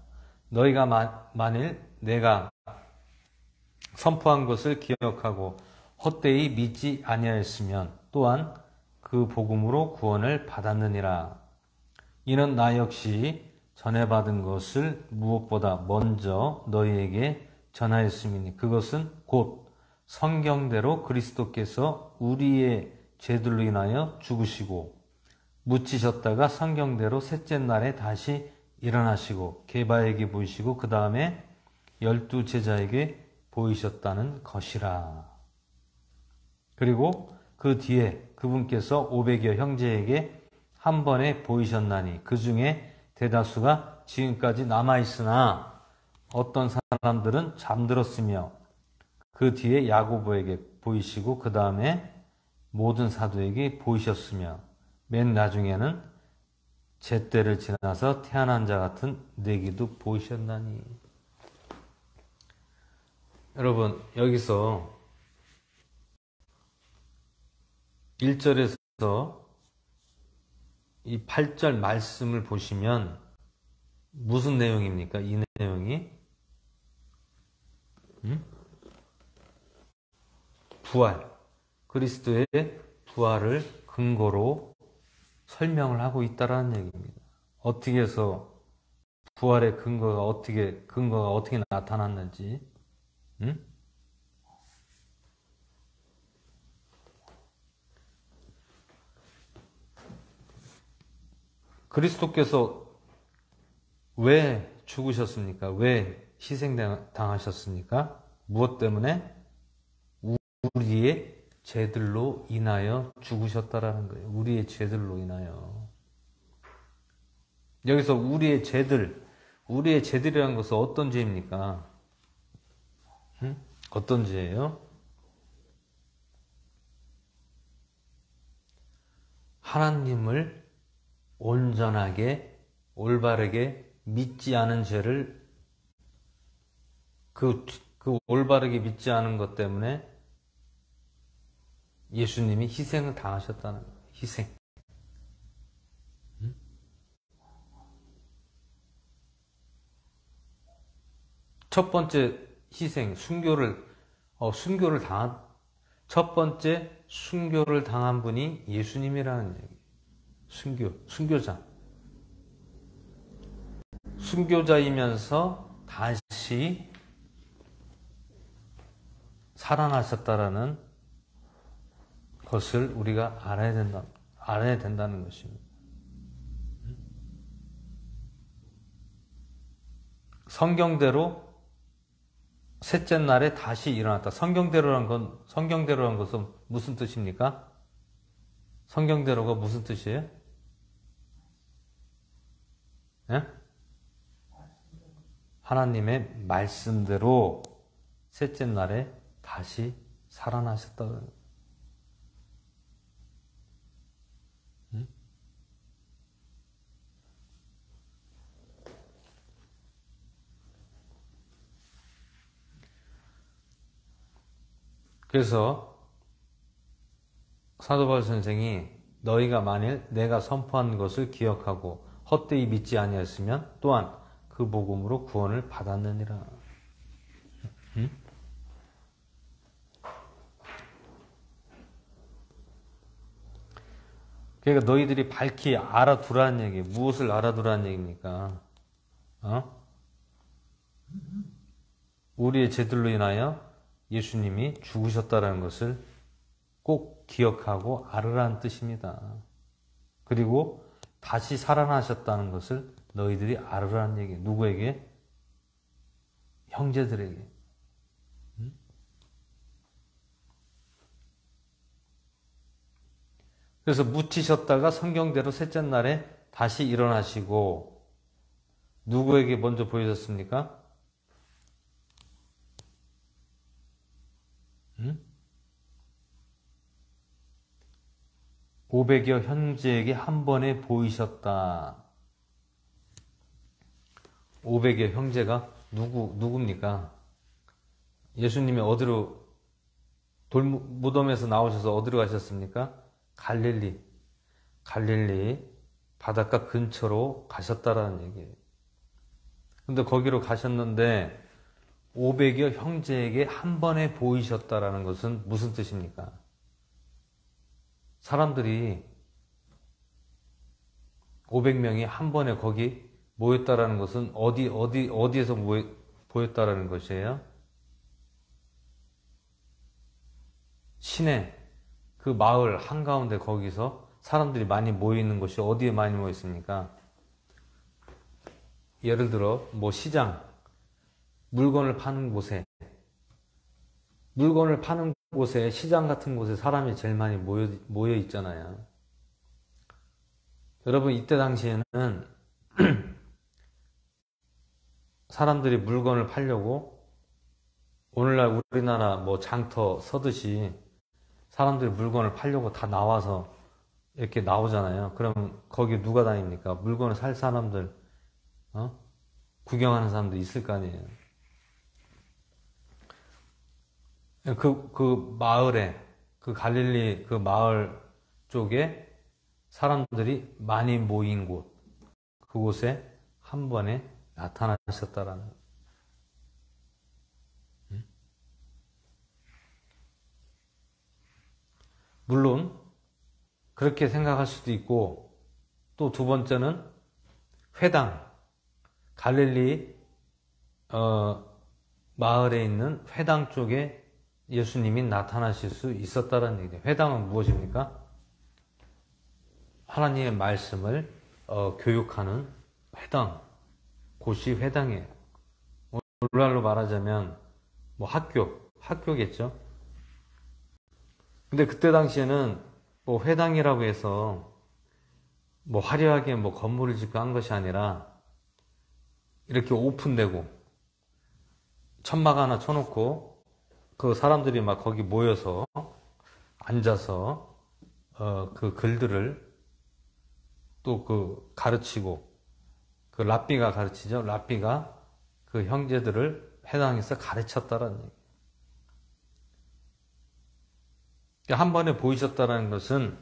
Speaker 1: 너희가 만일 내가 선포한 것을 기억하고 헛되이 믿지 아니하였으면 또한 그 복음으로 구원을 받았느니라. 이는 나 역시 전해받은 것을 무엇보다 먼저 너희에게 전하였음이니 그것은 곧 성경대로 그리스도께서 우리의 죄들로 인하여 죽으시고 묻히셨다가 성경대로 셋째 날에 다시 일어나시고 게바에게 보이시고 그 다음에 12 제자에게 보이셨다는 것이라. 그리고 그 뒤에 그분께서 500여 형제에게 한 번에 보이셨나니 그 중에 대다수가 지금까지 남아있으나 어떤 사람들은 잠들었으며 그 뒤에 야고보에게 보이시고 그 다음에 모든 사도에게 보이셨으며 맨 나중에는 제때를 지나서 태어난 자 같은 내게도 보이셨나니. 여러분, 여기서 1절에서 이 8절 말씀을 보시면 무슨 내용입니까? 이 내용이 부활, 그리스도의 부활을 근거로 설명을 하고 있다라는 얘기입니다. 어떻게 해서 부활의 근거가 어떻게 나타났는지, 그리스도께서 왜 죽으셨습니까? 왜 희생당하셨습니까? 무엇 때문에? 우리의 죄들로 인하여 죽으셨다라는 거예요. 우리의 죄들로 인하여. 여기서 우리의 죄들이라는 것은 어떤 죄입니까? 어떤 죄예요? 하나님을 온전하게, 올바르게 믿지 않은 죄를 그 올바르게 믿지 않은 것 때문에 예수님이 희생을 당하셨다는 거예요. 희생. 첫 번째 희생, 첫 번째 순교를 당한 분이 예수님이라는 얘기. 순교자. 순교자이면서 다시 살아나셨다라는 것을 우리가 알아야 된다는 것입니다. 성경대로 셋째 날에 다시 일어났다. 성경대로란 것은 무슨 뜻입니까? 성경대로가 무슨 뜻이에요? 네? 하나님의 말씀대로 셋째 날에 다시 살아나셨다. 그래서 사도 바울 선생이 너희가 만일 내가 선포한 것을 기억하고 헛되이 믿지 아니하였으면 또한 그 복음으로 구원을 받았느니라. 그러니까 너희들이 밝히 알아두라는 얘기. 무엇을 알아두라는 얘기입니까? 우리의 죄들로 인하여 예수님이 죽으셨다는 것을 꼭 기억하고 알으라는 뜻입니다. 그리고 다시 살아나셨다는 것을 너희들이 알으라는 얘기. 누구에게? 형제들에게. 그래서 묻히셨다가 성경대로 셋째 날에 다시 일어나시고 누구에게 먼저 보여졌습니까? 500여 형제에게 한 번에 보이셨다. 500여 형제가 누굽니까? 예수님이 어디로 무덤에서 나오셔서 어디로 가셨습니까? 갈릴리 바닷가 근처로 가셨다라는 얘기예요. 근데 거기로 가셨는데 500여 형제에게 한 번에 보이셨다라는 것은 무슨 뜻입니까? 사람들이 500명이 한 번에 거기 모였다라는 것은 어디에서 보였다라는 것이에요? 시내 그 마을 한가운데 거기서 사람들이 많이 모이는 곳이 어디에 많이 모였습니까? 예를 들어 뭐 시장, 물건을 파는 곳에 시장 같은 곳에 사람이 제일 많이 모여 있잖아요. 여러분 이때 당시에는 사람들이 물건을 팔려고 오늘날 우리나라 뭐 장터 서듯이 사람들이 물건을 팔려고 다 나와서 이렇게 나오잖아요. 그럼 거기 누가 다닙니까? 물건을 살 사람들, 구경하는 사람도 있을 거 아니에요. 그 마을에, 그 갈릴리 그 마을 쪽에 사람들이 많이 모인 곳, 그곳에 한 번에 나타나셨다라는. 물론 그렇게 생각할 수도 있고, 또 두 번째는 회당, 갈릴리 마을에 있는 회당 쪽에 예수님이 나타나실 수 있었다는 얘기예요. 회당은 무엇입니까? 하나님의 말씀을 교육하는 회당, 곳이 회당이에요. 오늘날로 말하자면 뭐 학교겠죠. 근데 그때 당시에는 뭐 회당이라고 해서 뭐 화려하게 뭐 건물을 짓고 한 것이 아니라 이렇게 오픈되고 천막 하나 쳐놓고 그 사람들이 막 거기 모여서 앉아서 그 글들을 또 그 가르치고, 그 랍비가 가르치죠. 랍비가 그 형제들을 회당에서 가르쳤다라는 얘기예요. 한 번에 보이셨다는 것은,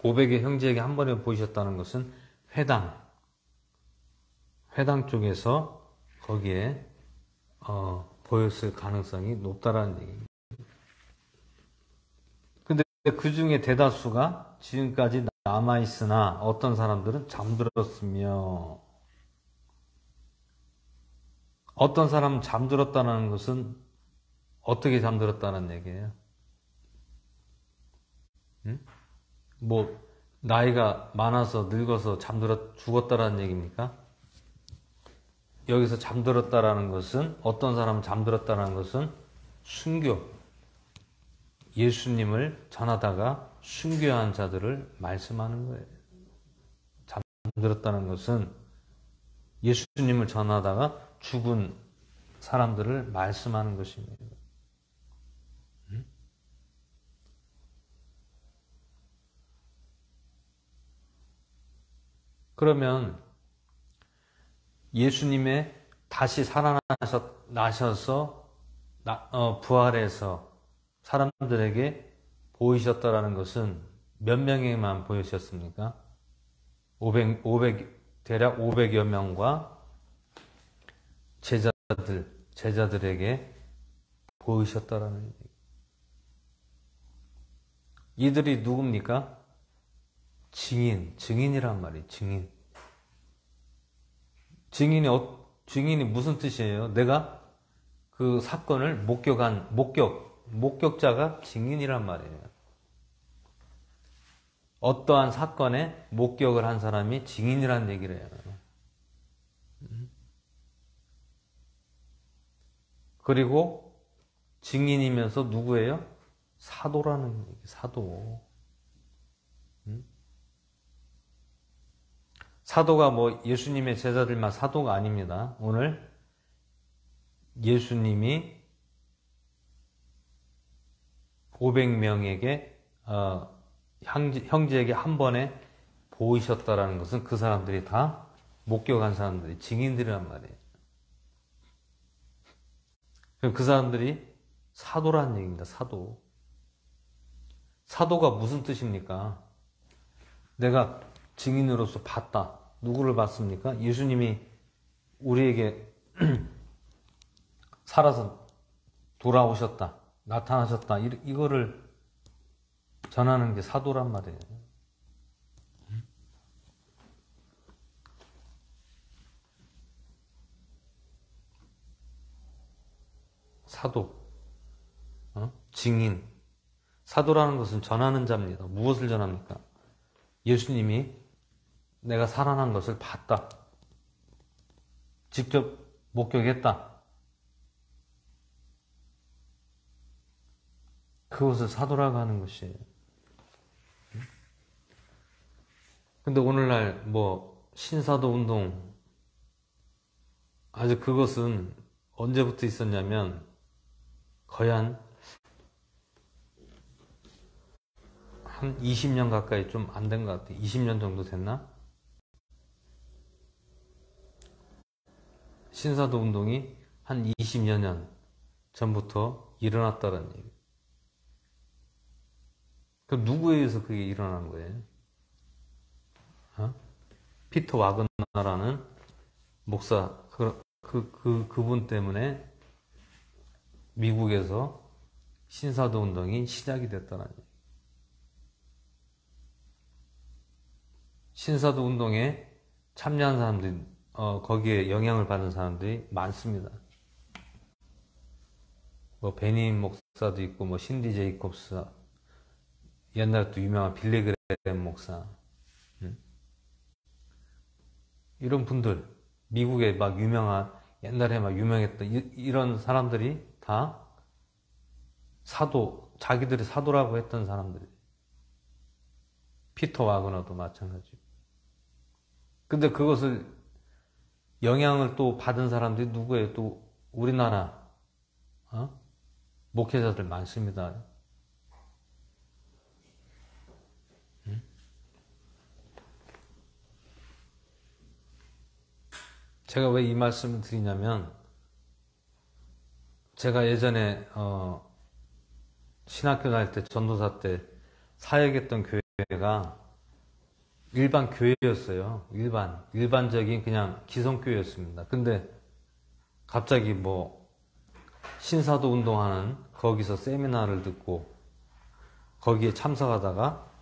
Speaker 1: 500의 형제에게 한 번에 보이셨다는 것은 회당 쪽에서 거기에 보였을 가능성이 높다라는 얘기입니다. 근데 그 중에 대다수가 지금까지 남아있으나 어떤 사람들은 잠들었으며, 어떤 사람은 잠들었다는 것은 어떻게 잠들었다는 얘기예요? 뭐 나이가 많아서 늙어서 죽었다라는 얘기입니까? 여기서 잠들었다라는 것은, 어떤 사람은 잠들었다라는 것은 순교, 예수님을 전하다가 순교한 자들을 말씀하는 거예요. 잠들었다는 것은 예수님을 전하다가 죽은 사람들을 말씀하는 것입니다. 그러면 예수님의 다시 살아나셔서 부활해서 사람들에게 보이셨다라는 것은 몇 명에만 보이셨습니까? 대략 500여 명과 제자들에게 보이셨다라는 얘기. 이들이 누굽니까? 증인이란 말이에요. 증인이 무슨 뜻이에요? 내가 그 사건을 목격자가 증인이란 말이에요. 어떠한 사건에 목격을 한 사람이 증인이란 얘기를 해요. 그리고 증인이면서 누구예요? 사도라는 얘기, 사도. 사도가 뭐 예수님의 제자들만 사도가 아닙니다. 오늘 예수님이 500명에게 형제에게 한 번에 보이셨다라는 것은 그 사람들이 다 목격한 사람들이 증인들이란 말이에요. 그 사람들이 사도라는 얘기입니다. 사도가 무슨 뜻입니까? 내가 증인으로서 봤다. 누구를 봤습니까? 예수님이 우리에게 살아서 돌아오셨다. 나타나셨다. 이거를 전하는 게 사도란 말이에요. 사도, 증인. 사도라는 것은 전하는 자입니다. 무엇을 전합니까? 예수님이 내가 살아난 것을 봤다. 직접 목격했다. 그것을 사도라고 하는 것이에요. 근데 오늘날 뭐 신사도 운동, 아주 그것은 언제부터 있었냐면 거의 한 20년 가까이 좀 안 된 것 같아요. 20년 정도 됐나? 신사도 운동이 한 20여 년 전부터 일어났다는 얘기. 그럼 누구에 의해서 그게 일어난 거예요? 피터 와그너라는 목사, 그분 때문에 미국에서 신사도 운동이 시작이 됐다는 얘기. 신사도 운동에 참여한 사람들이, 거기에 영향을 받은 사람들이 많습니다. 뭐 베닌 목사도 있고, 뭐 신디 제이콥스, 옛날에 또 유명한 빌리 그레헴 목사, 이런 분들, 미국에 막 유명한, 옛날에 막 유명했던 이런 사람들이 다 사도, 자기들이 사도라고 했던 사람들이. 피터 와그너도 마찬가지고. 근데 그것을 영향을 또 받은 사람들이 누구예요? 또 우리나라 목회자들 많습니다. 제가 왜 이 말씀을 드리냐면, 제가 예전에 신학교 다닐 때, 전도사 때 사역했던 교회가 일반 교회였어요. 일반적인 그냥 기성교회였습니다. 근데 갑자기 뭐 신사도 운동하는 거기서 세미나를 듣고 거기에 참석하다가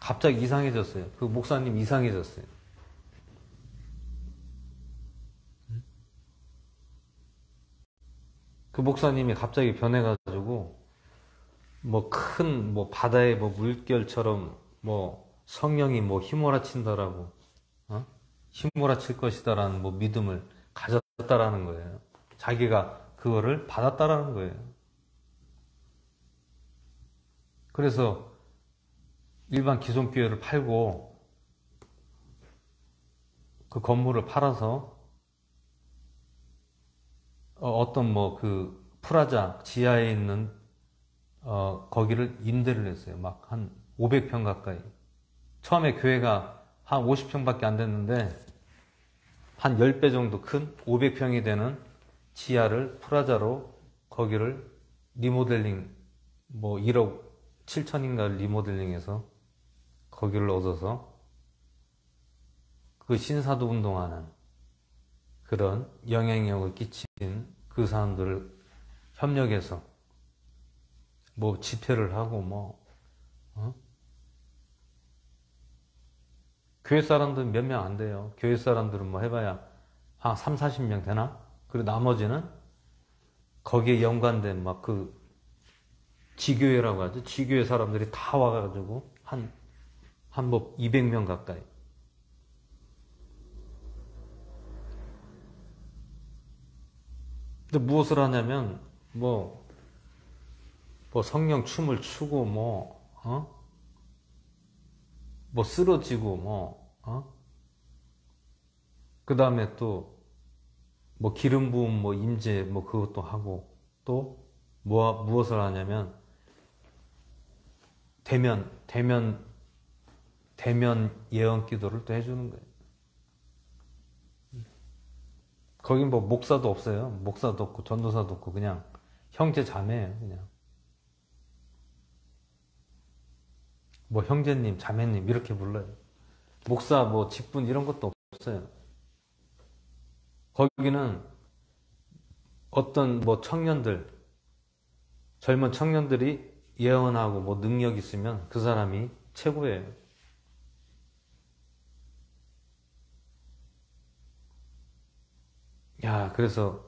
Speaker 1: 갑자기 이상해졌어요. 그 목사님 이상해졌어요. 그 목사님이 갑자기 변해가지고 뭐 큰 뭐 바다의 뭐 물결처럼 뭐 성령이 뭐 휘몰아친다라고, 휘몰아칠 것이다라는 뭐 믿음을 가졌다라는 거예요. 자기가 그거를 받았다라는 거예요. 그래서 일반 기존교회를 팔고 그 건물을 팔아서 어떤 뭐 그 프라자 지하에 있는 거기를 임대를 했어요. 막 한 500평 가까이. 처음에 교회가 한 50평밖에 안 됐는데 한 10배 정도 큰 500평이 되는 지하를 프라자로 거기를 리모델링 뭐 1억 7천인가 리모델링해서 거기를 얻어서 그 신사도 운동하는 그런 영향력을 끼친 그 사람들을 협력해서 뭐 집회를 하고 뭐 교회 사람들은 몇 명 안 돼요. 교회 사람들은 뭐 해봐야 한 3, 40명 되나? 그리고 나머지는 거기에 연관된 막 그 지교회라고 하죠. 지교회 사람들이 다 와가지고 한 뭐 200명 가까이. 근데 무엇을 하냐면 뭐 성령 춤을 추고 뭐 쓰러지고 그 다음에 또 뭐 기름 부음 뭐 임재 뭐 그것도 하고 또 무엇을 하냐면 대면 예언 기도를 또 해주는 거예요. 거긴 뭐 목사도 없어요. 목사도 없고 전도사도 없고 그냥 형제 자매예요. 그냥 뭐 형제님, 자매님 이렇게 불러요. 목사 뭐 직분 이런 것도 없어요. 거기는 어떤 뭐 젊은 청년들이 예언하고 뭐 능력 있으면 그 사람이 최고예요. 야, 그래서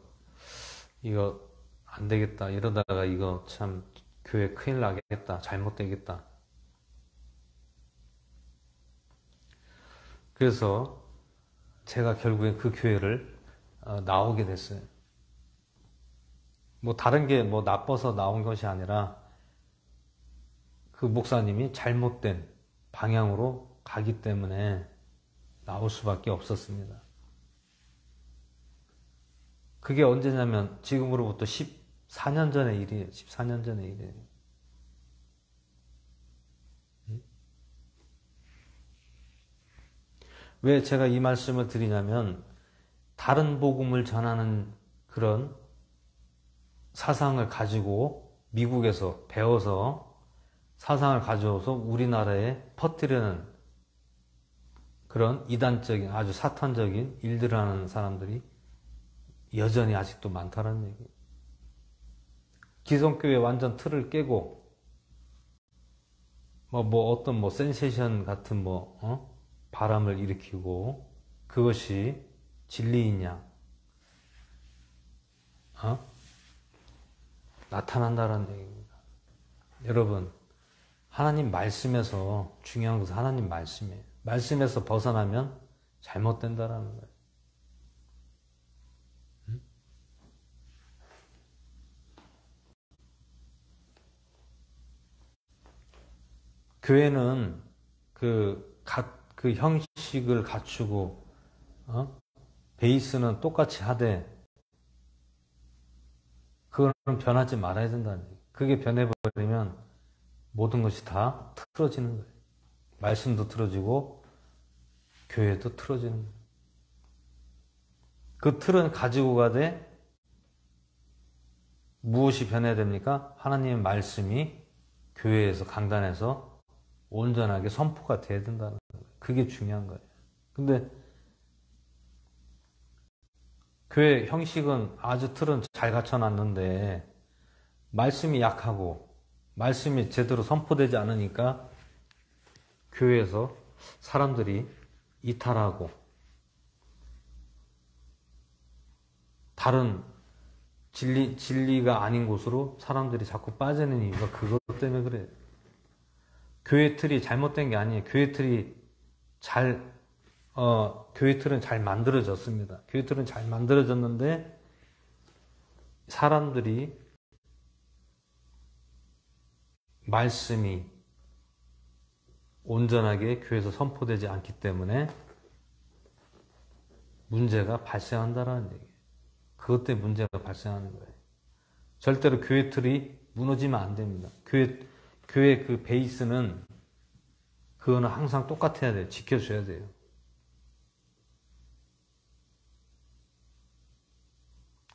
Speaker 1: 이거 안 되겠다. 이러다가 이거 참 교회 큰일 나겠다. 잘못되겠다. 그래서 제가 결국에 그 교회를 나오게 됐어요. 뭐 다른 게 뭐 나빠서 나온 것이 아니라 그 목사님이 잘못된 방향으로 가기 때문에 나올 수밖에 없었습니다. 그게 언제냐면 지금으로부터 14년 전의 일이에요. 14년 전의 일이에요. 왜 제가 이 말씀을 드리냐면 다른 복음을 전하는 그런 사상을 가지고 미국에서 배워서 사상을 가져와서 우리나라에 퍼뜨리는 그런 이단적인 아주 사탄적인 일들을 하는 사람들이 여전히 아직도 많다는 얘기예요. 기성교회 완전 틀을 깨고 어떤 센세이션 같은 바람을 일으키고 그것이 진리이냐? 나타난다는 얘기입니다. 여러분, 하나님 말씀에서 중요한 것은 하나님 말씀이에요. 말씀에서 벗어나면 잘못된다라는 거예요. 교회는 그 형식을 갖추고, 베이스는 똑같이 하되, 그거는 변하지 말아야 된다는 얘기예요. 그게 변해버리면 모든 것이 다 틀어지는 거예요. 말씀도 틀어지고, 교회도 틀어지는 거예요. 그 틀은 가지고 가되, 무엇이 변해야 됩니까? 하나님의 말씀이 교회에서, 강단에서 온전하게 선포가 돼야 된다는 거예요. 그게 중요한 거예요. 근데 교회 형식은 아주 틀은 잘 갖춰놨는데 말씀이 약하고 말씀이 제대로 선포되지 않으니까 교회에서 사람들이 이탈하고 다른 진리가 아닌 곳으로 사람들이 자꾸 빠지는 이유가 그것 때문에 그래요. 교회 틀이 잘못된 게 아니에요. 교회 틀은 잘 만들어졌습니다. 교회 틀은 잘 만들어졌는데 사람들이 말씀이 온전하게 교회에서 선포되지 않기 때문에 문제가 발생한다는 얘기예요. 그것 때문에 문제가 발생하는 거예요. 절대로 교회 틀이 무너지면 안 됩니다. 교회 그 베이스는 그거는 항상 똑같아야 돼요. 지켜줘야 돼요.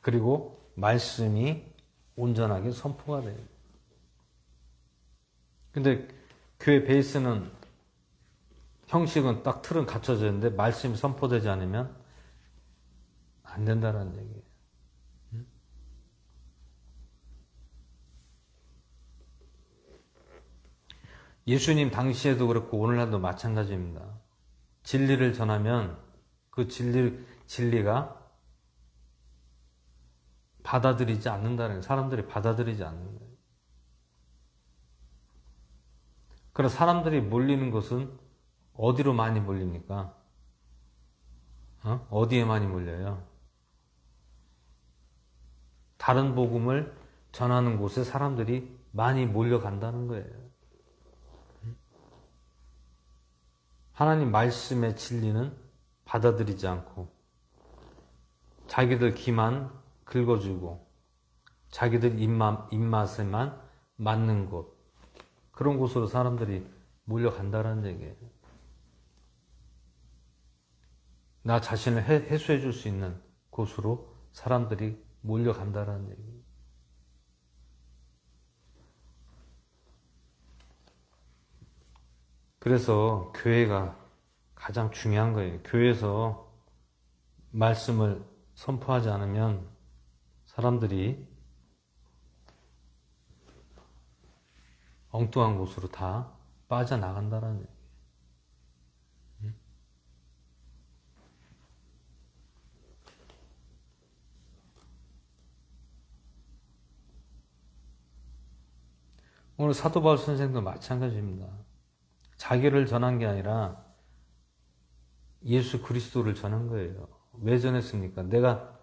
Speaker 1: 그리고 말씀이 온전하게 선포가 돼요. 근데 교회 베이스는 형식은 딱 틀은 갖춰져 있는데 말씀이 선포되지 않으면 안 된다는 얘기예요. 예수님 당시에도 그렇고 오늘날도 마찬가지입니다. 진리를 전하면 그 진리가 받아들이지 않는다는 거예요. 사람들이 받아들이지 않는 거예요. 그럼 사람들이 몰리는 것은 어디로 많이 몰립니까? 어디에 많이 몰려요? 다른 복음을 전하는 곳에 사람들이 많이 몰려간다는 거예요. 하나님 말씀의 진리는 받아들이지 않고 자기들 귀만 긁어주고 자기들 입맛에만 맞는 곳, 그런 곳으로 사람들이 몰려간다는 얘기예요. 나 자신을 해소해 줄 수 있는 곳으로 사람들이 몰려간다는 얘기예요. 그래서 교회가 가장 중요한 거예요. 교회에서 말씀을 선포하지 않으면 사람들이 엉뚱한 곳으로 다 빠져나간다는 얘기예요. 오늘 사도 바울 선생도 마찬가지입니다. 자기를 전한 게 아니라 예수 그리스도를 전한 거예요. 왜 전했습니까? 내가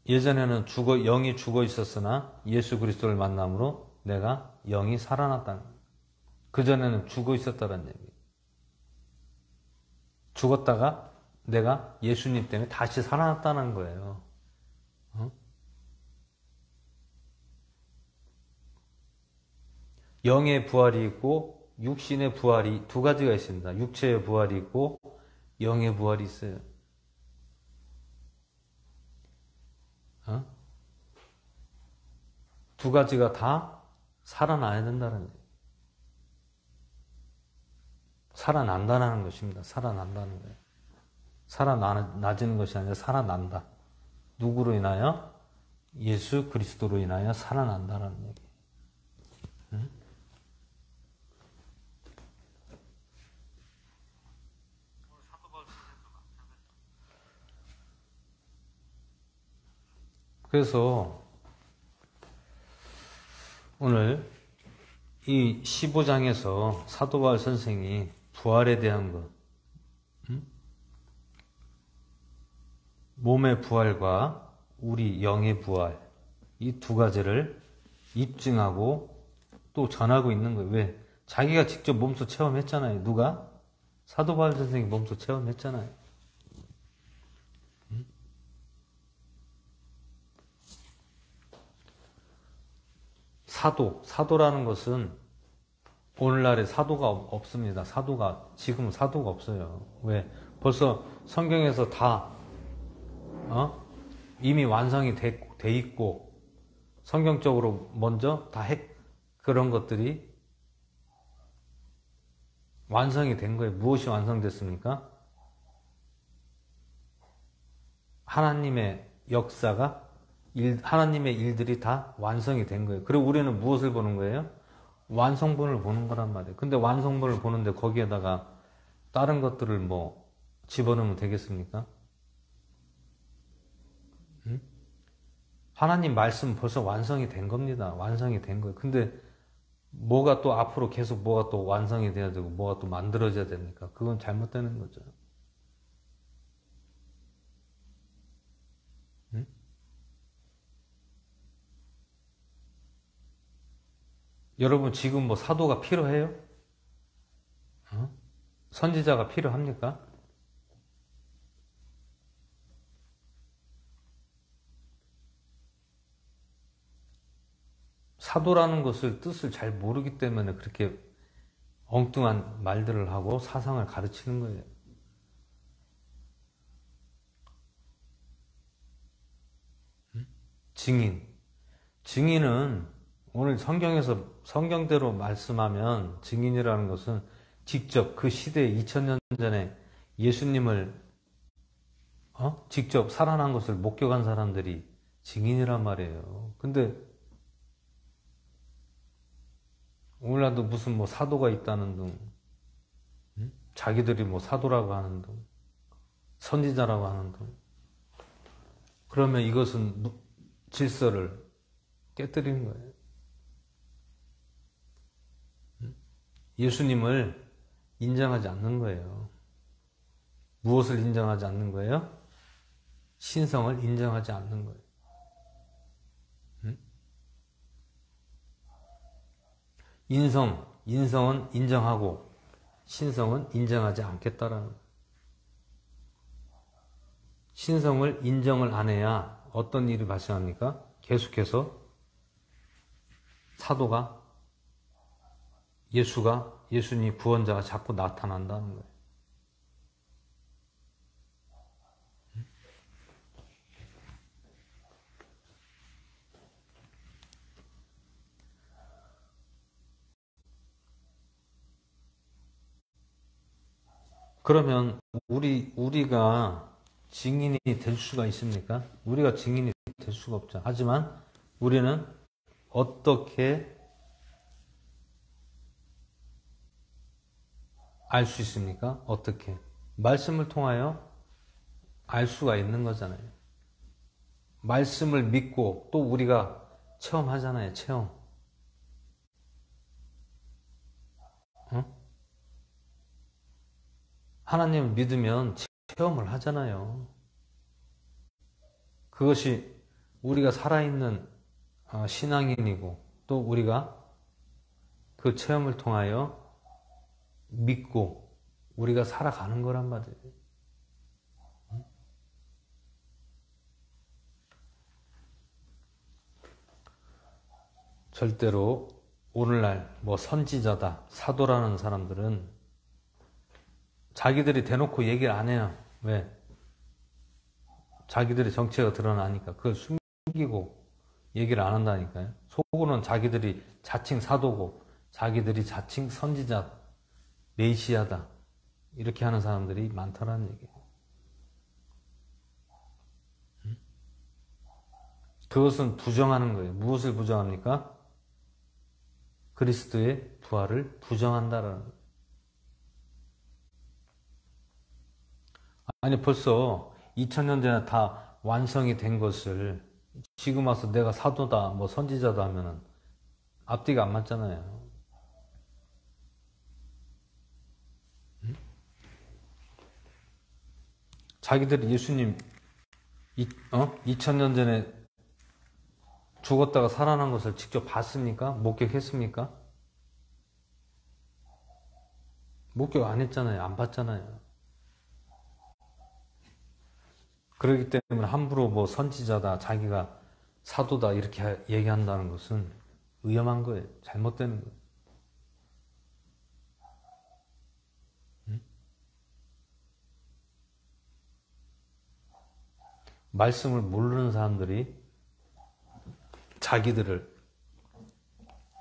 Speaker 1: 예전에는 영이 죽어 있었으나 예수 그리스도를 만남으로 내가 영이 살아났다는 거예요. 그전에는 죽어 있었다는 얘기예요. 죽었다가 내가 예수님 때문에 다시 살아났다는 거예요. 영의 부활이 있고 육신의 부활이 두 가지가 있습니다. 육체의 부활이 있고 영의 부활이 있어요. 두 가지가 다 살아나야 된다는 거예요. 살아난다는 것입니다. 살아난다는 거예요. 살아나지는 것이 아니라 살아난다. 누구로 인하여? 예수 그리스도로 인하여 살아난다는 얘기예요. 그래서 오늘 이 15장에서 사도 바울 선생이 부활에 대한 것, 몸의 부활과 우리 영의 부활, 이 두 가지를 입증하고 또 전하고 있는 거예요. 왜? 자기가 직접 몸소 체험했잖아요. 누가? 사도 바울 선생이 몸소 체험했잖아요. 사도라는 것은 오늘날에 사도가 없습니다. 지금은 사도가 없어요. 왜? 벌써 성경에서 다 이미 완성이 돼 있고 성경적으로 먼저 다 그런 것들이 완성이 된 거예요. 무엇이 완성됐습니까? 하나님의 역사가 하나님의 일들이 다 완성이 된 거예요. 그리고 우리는 무엇을 보는 거예요? 완성본을 보는 거란 말이에요. 근데 완성본을 보는데 거기에다가 다른 것들을 뭐 집어넣으면 되겠습니까? 하나님 말씀 벌써 완성이 된 겁니다. 완성이 된 거예요. 근데 뭐가 또 앞으로 계속 뭐가 또 완성이 돼야 되고 뭐가 또 만들어져야 됩니까? 그건 잘못되는 거죠. 여러분 지금 뭐 사도가 필요해요? 선지자가 필요합니까? 사도라는 것을 뜻을 잘 모르기 때문에 그렇게 엉뚱한 말들을 하고 사상을 가르치는 거예요. 증인은 오늘 성경대로 말씀하면 증인이라는 것은 직접 그 시대에 2000년 전에 예수님을 직접 살아난 것을 목격한 사람들이 증인이란 말이에요. 근데 오늘날도 무슨 뭐 사도가 있다는 등, 자기들이 뭐 사도라고 하는 등, 선지자라고 하는 등, 그러면 이것은 질서를 깨뜨리는 거예요. 예수님을 인정하지 않는 거예요. 무엇을 인정하지 않는 거예요? 신성을 인정하지 않는 거예요. 인성은 인정하고 신성은 인정하지 않겠다라는 거예요. 신성을 인정을 안 해야 어떤 일이 발생합니까? 계속해서 사도가 예수님 구원자가 자꾸 나타난다는 거예요. 그러면 우리가 증인이 될 수가 있습니까? 우리가 증인이 될 수가 없죠. 하지만 우리는 어떻게 알 수 있습니까? 어떻게? 말씀을 통하여 알 수가 있는 거잖아요. 말씀을 믿고 또 우리가 체험하잖아요. 체험. 하나님을 믿으면 체험을 하잖아요. 그것이 우리가 살아있는 신앙인이고 또 우리가 그 체험을 통하여 믿고 우리가 살아가는 거란 말이에요. 절대로 오늘날 뭐 선지자다, 사도라는 사람들은 자기들이 대놓고 얘기를 안 해요. 왜? 자기들의 정체가 드러나니까 그걸 숨기고 얘기를 안 한다니까요. 속으로는 자기들이 자칭 사도고 자기들이 자칭 선지자, 메시아다 이렇게 하는 사람들이 많다는 얘기예요. 그것은 부정하는 거예요. 무엇을 부정합니까? 그리스도의 부활을 부정한다라는 거예요. 아니 벌써 2000년 전에 다 완성이 된 것을 지금 와서 내가 사도다, 뭐 선지자다 하면은 앞뒤가 안 맞잖아요. 자기들이 예수님 2000년 전에 죽었다가 살아난 것을 직접 봤습니까? 목격했습니까? 목격 안 했잖아요. 안 봤잖아요. 그렇기 때문에 함부로 뭐 선지자다, 자기가 사도다 이렇게 얘기한다는 것은 위험한 거예요. 잘못되는 거예요. 말씀을 모르는 사람들이 자기들을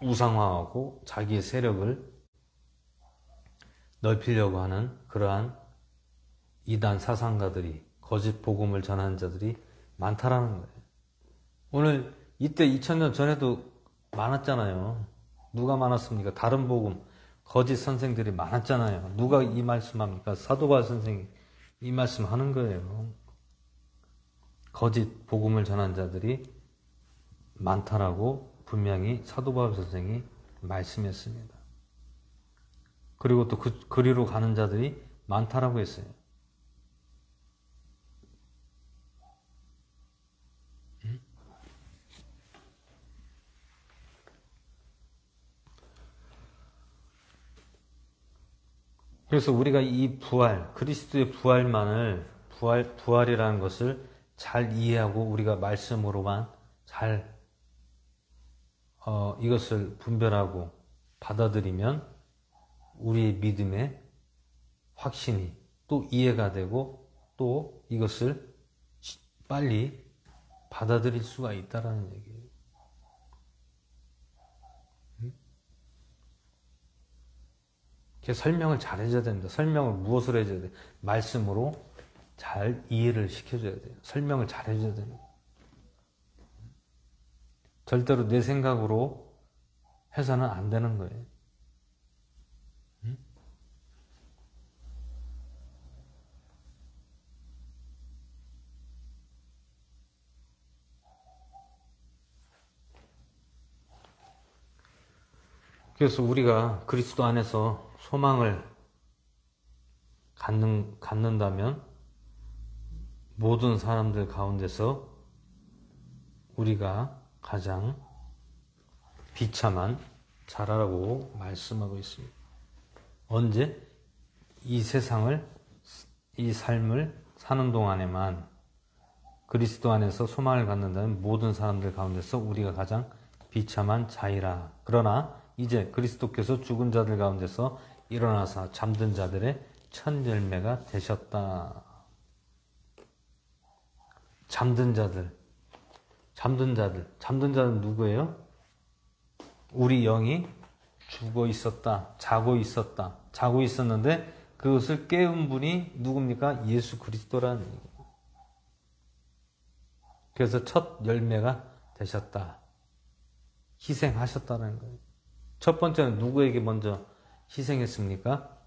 Speaker 1: 우상화하고 자기의 세력을 넓히려고 하는 그러한 이단 사상가들이, 거짓 복음을 전하는 자들이 많다라는 거예요. 오늘 이때 2000년 전에도 많았잖아요. 누가 많았습니까? 다른 복음, 거짓 선생들이 많았잖아요. 누가 이 말씀합니까? 사도바울 선생이 이 말씀 하는 거예요. 거짓 복음을 전한 자들이 많다라고 분명히 사도바울 선생이 말씀했습니다. 그리고 또 그리로 가는 자들이 많다라고 했어요. 그래서 우리가 이 부활, 그리스도의 부활이라는 것을 잘 이해하고 우리가 말씀으로만 잘 이것을 분별하고 받아들이면 우리의 믿음의 확신이 또 이해가 되고 또 이것을 빨리 받아들일 수가 있다라는 얘기예요. 설명을 잘 해줘야 됩니다. 설명을 무엇으로 해줘야 돼요? 말씀으로 잘 이해를 시켜줘야 돼요. 설명을 잘 해줘야 됩니다. 절대로 내 생각으로 해서는 안 되는 거예요. 그래서 우리가 그리스도 안에서 소망을 갖는다면 모든 사람들 가운데서 우리가 가장 비참한 자라라고 말씀하고 있습니다. 언제? 이 세상을, 이 삶을 사는 동안에만 그리스도 안에서 소망을 갖는다면 모든 사람들 가운데서 우리가 가장 비참한 자이라. 그러나 이제 그리스도께서 죽은 자들 가운데서 일어나사 잠든 자들의 첫 열매가 되셨다. 잠든 자들 누구예요? 우리 영이 죽어 있었다, 자고 있었는데 그것을 깨운 분이 누굽니까? 예수 그리스도라는 얘기예요. 그래서 첫 열매가 되셨다. 희생하셨다는 거예요. 첫 번째는 누구에게 먼저 희생했습니까?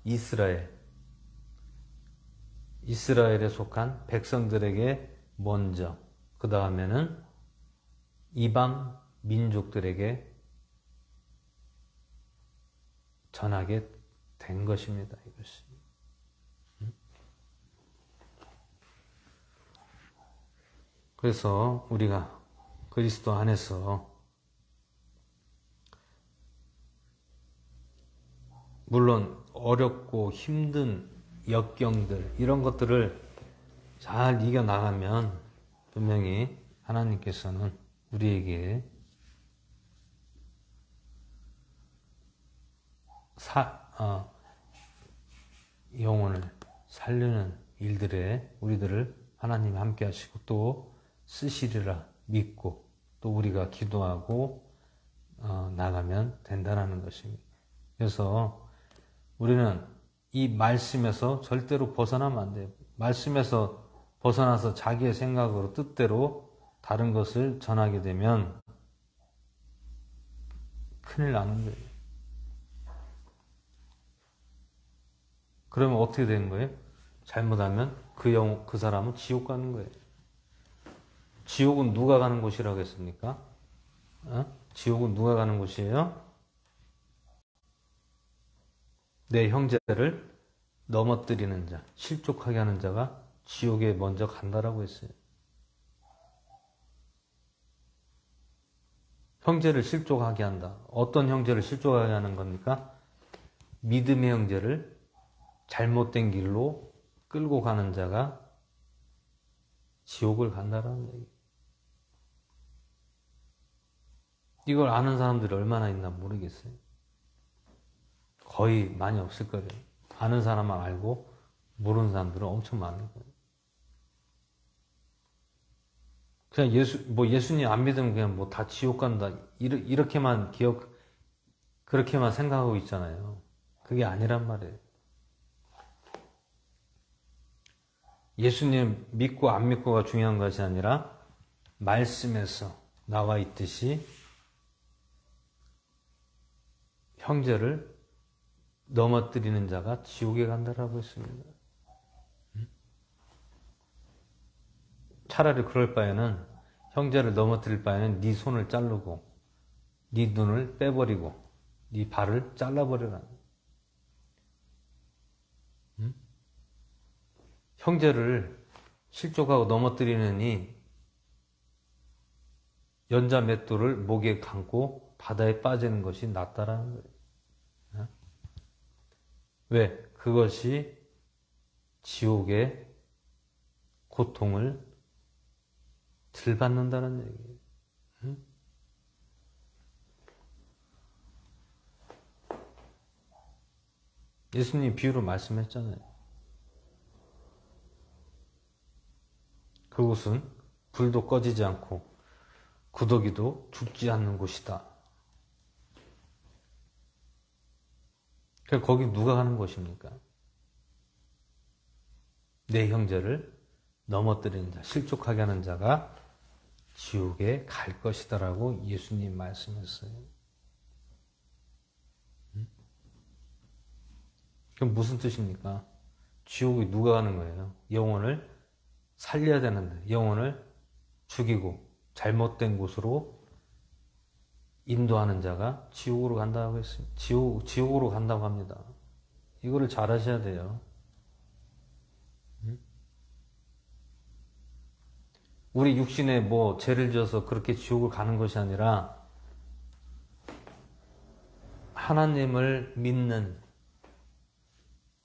Speaker 1: 이스라엘에 속한 백성들에게 먼저, 그 다음에는 이방 민족들에게 전하게 된 것입니다. 이것이. 그래서 우리가 그리스도 안에서 물론 어렵고 힘든 역경들 이런 것들을 잘 이겨나가면 분명히 하나님께서는 우리에게 영혼을 살리는 일들에 우리들을 하나님이 함께 하시고 또 쓰시리라 믿고 또 우리가 기도하고 나가면 된다는 것입니다. 그래서 우리는 이 말씀에서 절대로 벗어나면 안 돼요. 말씀에서 벗어나서 자기의 생각으로 뜻대로 다른 것을 전하게 되면 큰일 나는 거예요. 그러면 어떻게 되는 거예요? 잘못하면 그 사람은 지옥 가는 거예요. 지옥은 누가 가는 곳이라고 했습니까? 지옥은 누가 가는 곳이에요? 내 형제를 넘어뜨리는 자, 실족하게 하는 자가 지옥에 먼저 간다라고 했어요. 형제를 실족하게 한다. 어떤 형제를 실족하게 하는 겁니까? 믿음의 형제를 잘못된 길로 끌고 가는 자가 지옥을 간다라는 얘기. 이걸 아는 사람들이 얼마나 있나 모르겠어요. 거의 많이 없을 거예요. 아는 사람만 알고 모르는 사람들은 엄청 많을 거예요. 그냥 예수님 안 믿으면 그냥 뭐 다 지옥 간다. 이렇게만 그렇게만 생각하고 있잖아요. 그게 아니란 말이에요. 예수님 믿고 안 믿고가 중요한 것이 아니라 말씀에서 나와 있듯이 형제를 넘어뜨리는 자가 지옥에 간다라고 했습니다. 차라리 그럴 바에는 형제를 넘어뜨릴 바에는 네 손을 자르고 네 눈을 빼버리고 네 발을 잘라버려라. 형제를 실족하고 넘어뜨리느니 연자 맷돌을 목에 감고 바다에 빠지는 것이 낫다라는 거예요. 왜? 그것이 지옥의 고통을 덜 받는다는 얘기예요. 예수님이 비유로 말씀했잖아요. 그곳은 불도 꺼지지 않고 구더기도 죽지 않는 곳이다. 그러니까 거기 누가 가는 곳입니까? 내 형제를 넘어뜨리는 자, 실족하게 하는 자가 지옥에 갈 것이다라고 예수님 말씀했어요. 그럼 무슨 뜻입니까? 지옥에 누가 가는 거예요? 영혼을 살려야 되는데 영혼을 죽이고 잘못된 곳으로 인도하는 자가 지옥으로 간다고 했습니다. 지옥으로 간다고 합니다. 이거를 잘 아셔야 돼요. 우리 육신에 뭐 죄를 지어서 그렇게 지옥을 가는 것이 아니라 하나님을 믿는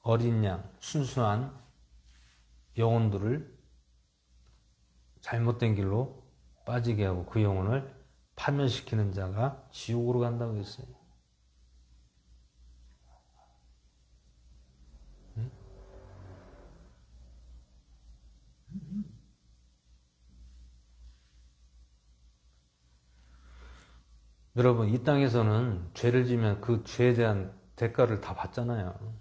Speaker 1: 어린 양, 순수한 영혼들을 잘못된 길로 빠지게 하고 그 영혼을 파멸시키는 자가 지옥으로 간다고 했어요. 여러분, 이 땅에서는 죄를 지면 그 죄에 대한 대가를 다 받잖아요.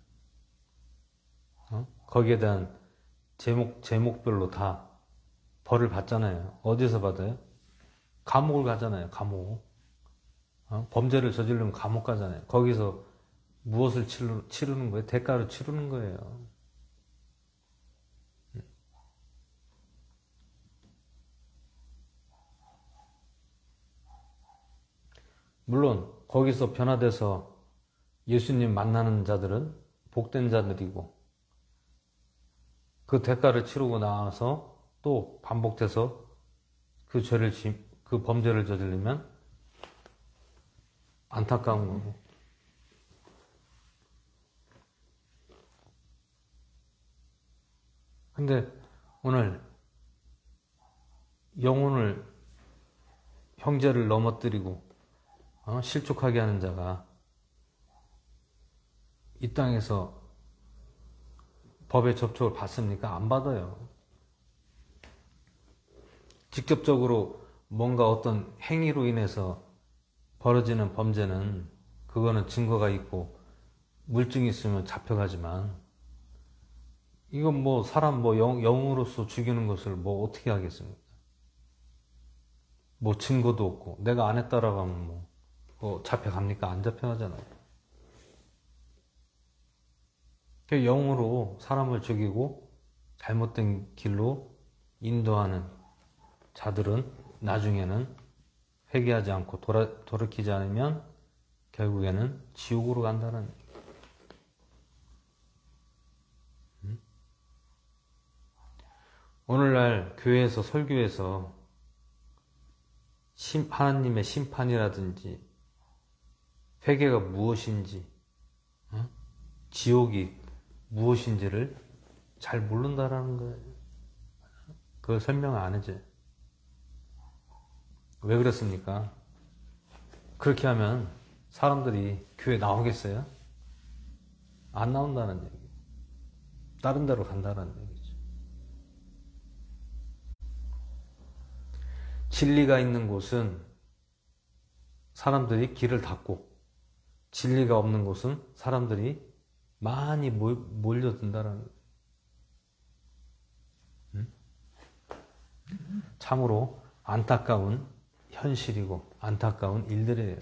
Speaker 1: 거기에 대한 제목별로 다 벌을 받잖아요. 어디서 받아요? 감옥을 가잖아요. 감옥. 범죄를 저지르면 감옥 가잖아요. 거기서 무엇을 치르는 거예요? 대가를 치르는 거예요. 물론 거기서 변화돼서 예수님 만나는 자들은 복된 자들이고 그 대가를 치르고 나와서 또 반복돼서 그 범죄를 저지르면 안타까운 거고. 근데 오늘 영혼을 형제를 넘어뜨리고 실족하게 하는 자가 이 땅에서 법의 접촉을 받습니까? 안 받아요. 직접적으로 뭔가 어떤 행위로 인해서 벌어지는 범죄는 그거는 증거가 있고 물증이 있으면 잡혀가지만 이건 뭐 사람 영으로서 죽이는 것을 뭐 어떻게 하겠습니까? 뭐 증거도 없고 내가 안 했다라고 하면 뭐 잡혀갑니까? 안 잡혀가잖아요. 그 영으로 사람을 죽이고 잘못된 길로 인도하는 자들은 나중에는 회개하지 않고 돌이키지 않으면 결국에는 지옥으로 간다는 얘기예요. 오늘날 교회에서 설교에서 하나님의 심판이라든지 회개가 무엇인지 지옥이 무엇인지를 잘 모른다라는 거예요. 그걸 설명 안 해줘요. 왜 그렇습니까? 그렇게 하면 사람들이 교회 나오겠어요? 안 나온다는 얘기예요. 다른 데로 간다는 얘기죠. 진리가 있는 곳은 사람들이 길을 닫고, 진리가 없는 곳은 사람들이 많이 몰려든다는 거예요. 참으로 안타까운 현실이고 안타까운 일들이에요.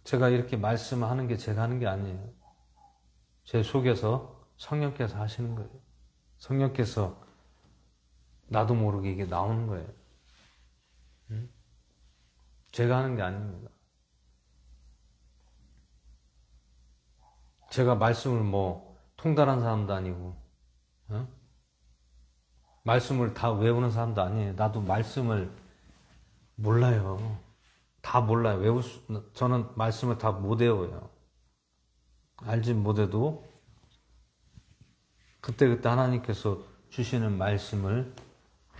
Speaker 1: 제가 이렇게 말씀하는 게 제가 하는 게 아니에요. 제 속에서 성령께서 하시는 거예요. 성령께서 나도 모르게 이게 나오는 거예요. 제가 하는 게 아닙니다. 제가 말씀을 통달한 사람도 아니고, 말씀을 다 외우는 사람도 아니에요. 나도 말씀을 몰라요. 다 몰라요. 저는 말씀을 다 못 외워요. 알진 못해도 그때그때 하나님께서 주시는 말씀을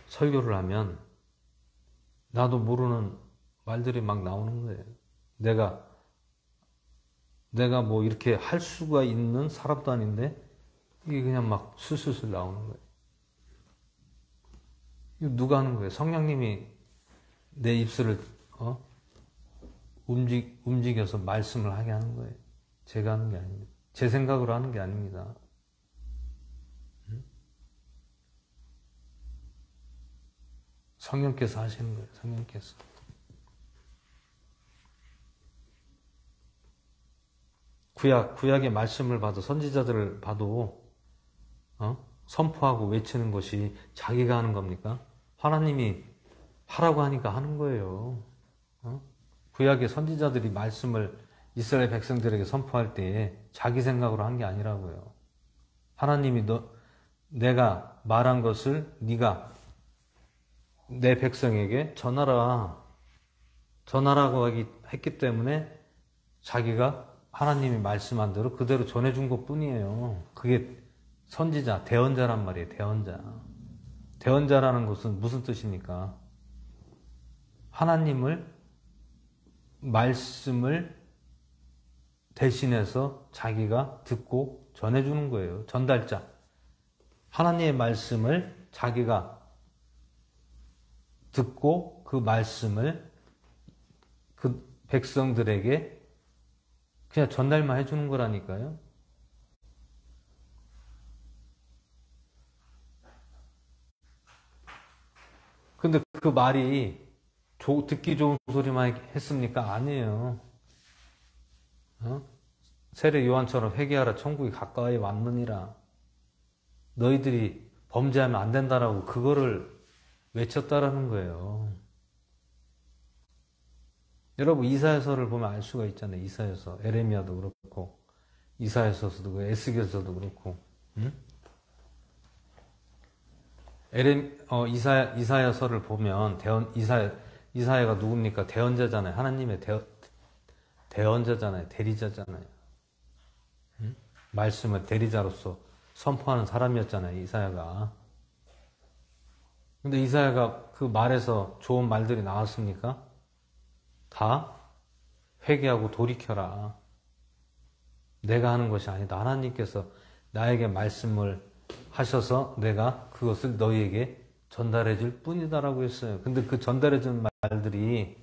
Speaker 1: 설교를 하면 나도 모르는 말들이 막 나오는 거예요. 내가 이렇게 할 수가 있는 사람도 아닌데 이게 그냥 막 술술술 나오는 거예요. 이거 누가 하는 거예요? 성령님이 내 입술을 움직여서 말씀을 하게 하는 거예요. 제가 하는 게 아닙니다. 제 생각으로 하는 게 아닙니다. 성령께서 하시는 거예요. 성령께서. 구약의 말씀을 봐도, 선지자들을 봐도 선포하고 외치는 것이 자기가 하는 겁니까? 하나님이 하라고 하니까 하는 거예요. 구약의 선지자들이 말씀을 이스라엘 백성들에게 선포할 때 자기 생각으로 한 게 아니라고요. 하나님이 내가 말한 것을 네가 내 백성에게 전하라고 했기 때문에 자기가 하나님이 말씀한 대로 그대로 전해준 것 뿐이에요. 그게 선지자, 대언자란 말이에요. 대언자. 대언자라는 것은 무슨 뜻입니까? 하나님을 말씀을 대신해서 자기가 듣고 전해주는 거예요. 전달자. 하나님의 말씀을 자기가 듣고 그 말씀을 그 백성들에게 그냥 전달만 해주는 거라니까요. 근데 그 말이 듣기 좋은 소리만 했습니까? 아니에요. 세례 요한처럼 회개하라 천국이 가까이 왔느니라. 너희들이 범죄하면 안 된다라고 그거를 외쳤다라는 거예요. 여러분 이사야서를 보면 알 수가 있잖아요. 이사야서, 에레미야도 그렇고 이사야서도 그렇고 에스겔서도 그렇고 이사야서를 보면 이사야가 누굽니까? 대언자잖아요. 하나님의 대언자잖아요. 대리자잖아요. 말씀을 대리자로서 선포하는 사람이었잖아요. 이사야가. 근데 이사야가 그 말에서 좋은 말들이 나왔습니까? 다 회개하고 돌이켜라. 내가 하는 것이 아니다. 하나님께서 나에게 말씀을 하셔서 내가 그것을 너희에게 전달해 줄 뿐이다라고 했어요. 근데 그 전달해 준 말들이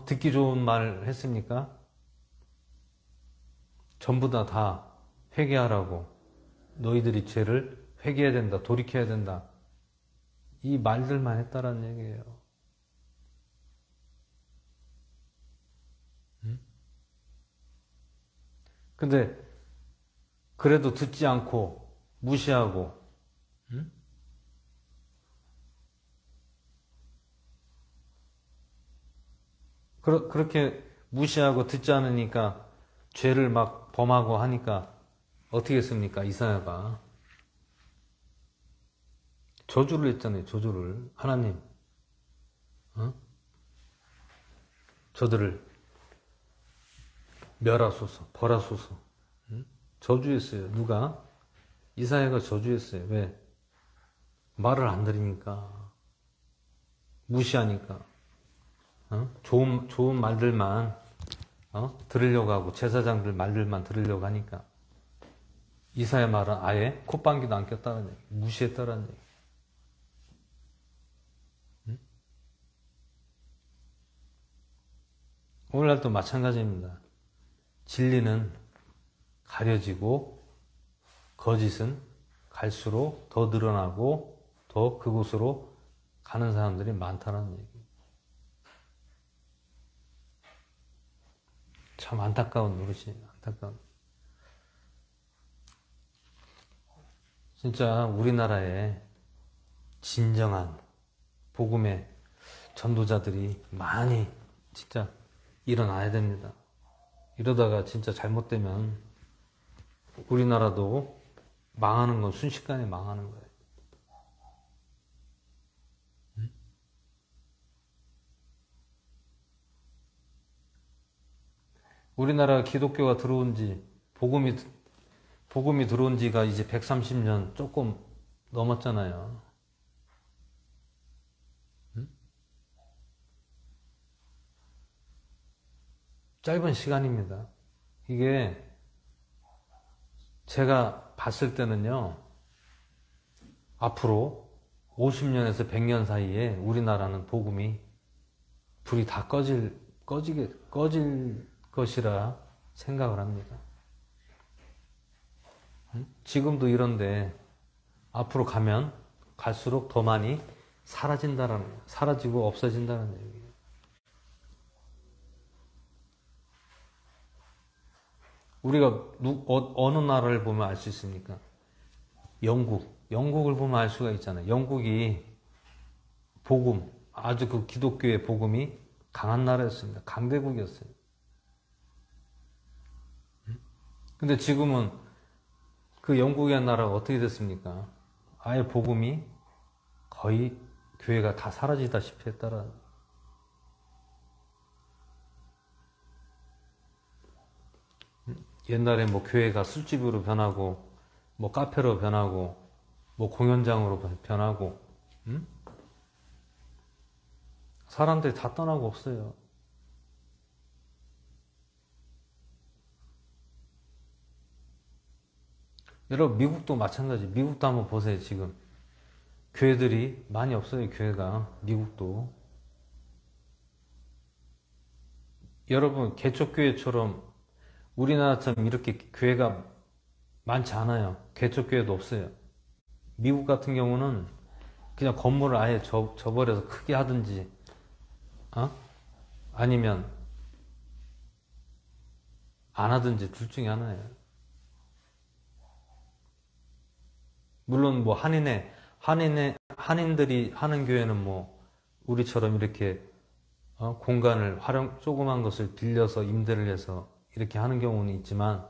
Speaker 1: 듣기 좋은 말 했습니까? 전부 다 회개하라고, 너희들이 죄를 회개해야 된다, 돌이켜야 된다, 이 말들만 했다라는 얘기예요. 근데 그래도 듣지 않고 무시하고, 응? 그렇게 무시하고 듣지 않으니까 죄를 막 범하고 하니까 어떻게 했습니까? 이사야가 저주를 했잖아요. 저주를. 하나님, 어? 저들을 멸하소서, 벌하소서. 응? 저주했어요. 누가? 이사야가 저주했어요. 왜? 말을 안 들으니까, 무시하니까, 좋은 말들만 들으려고 하고, 제사장들 말들만 들으려고 하니까 이사야 말은 아예 콧방귀도 안 꼈다는 얘기, 무시했다는 얘기. 오늘날도 마찬가지입니다. 진리는 가려지고 거짓은 갈수록 더 늘어나고 더 그곳으로 가는 사람들이 많다는 얘기. 참 안타까운 노릇이, 안타까운. 진짜 우리나라에 진정한 복음의 전도자들이 많이 진짜 일어나야 됩니다. 이러다가 진짜 잘못되면 우리나라도 망하는 건 순식간에 망하는 거예요. 우리나라 기독교가 들어온 지, 복음이 들어온 지가 이제 130년 조금 넘었잖아요. 짧은 시간입니다. 이게 제가 봤을 때는요, 앞으로 50년에서 100년 사이에 우리나라는 복음이 불이 다 꺼질 것이라 생각을 합니다. 지금도 이런데 앞으로 가면 갈수록 더 많이 사라지고 없어진다는 얘기예요. 우리가 어느 나라를 보면 알 수 있습니까? 영국을 보면 알 수가 있잖아요. 영국이 아주 그 기독교의 복음이 강한 나라였습니다. 강대국이었어요. 근데 지금은 그 영국의 나라가 어떻게 됐습니까? 아예 복음이 거의 교회가 다 사라지다시피 했다라. 옛날에 뭐 교회가 술집으로 변하고, 뭐 카페로 변하고, 뭐 공연장으로 변하고, 사람들이 다 떠나고 없어요. 여러분, 미국도 마찬가지. 미국도 한번 보세요, 지금. 교회들이 많이 없어요, 교회가. 미국도. 여러분, 개척교회처럼 우리나라처럼 이렇게 교회가 많지 않아요. 개척교회도 없어요. 미국 같은 경우는 그냥 건물을 아예 접어버려서 크게 하든지, 아니면 안 하든지 둘 중에 하나예요. 물론 뭐 한인들이 하는 교회는 뭐 우리처럼 이렇게 공간을 조그만 것을 빌려서 임대를 해서 이렇게 하는 경우는 있지만,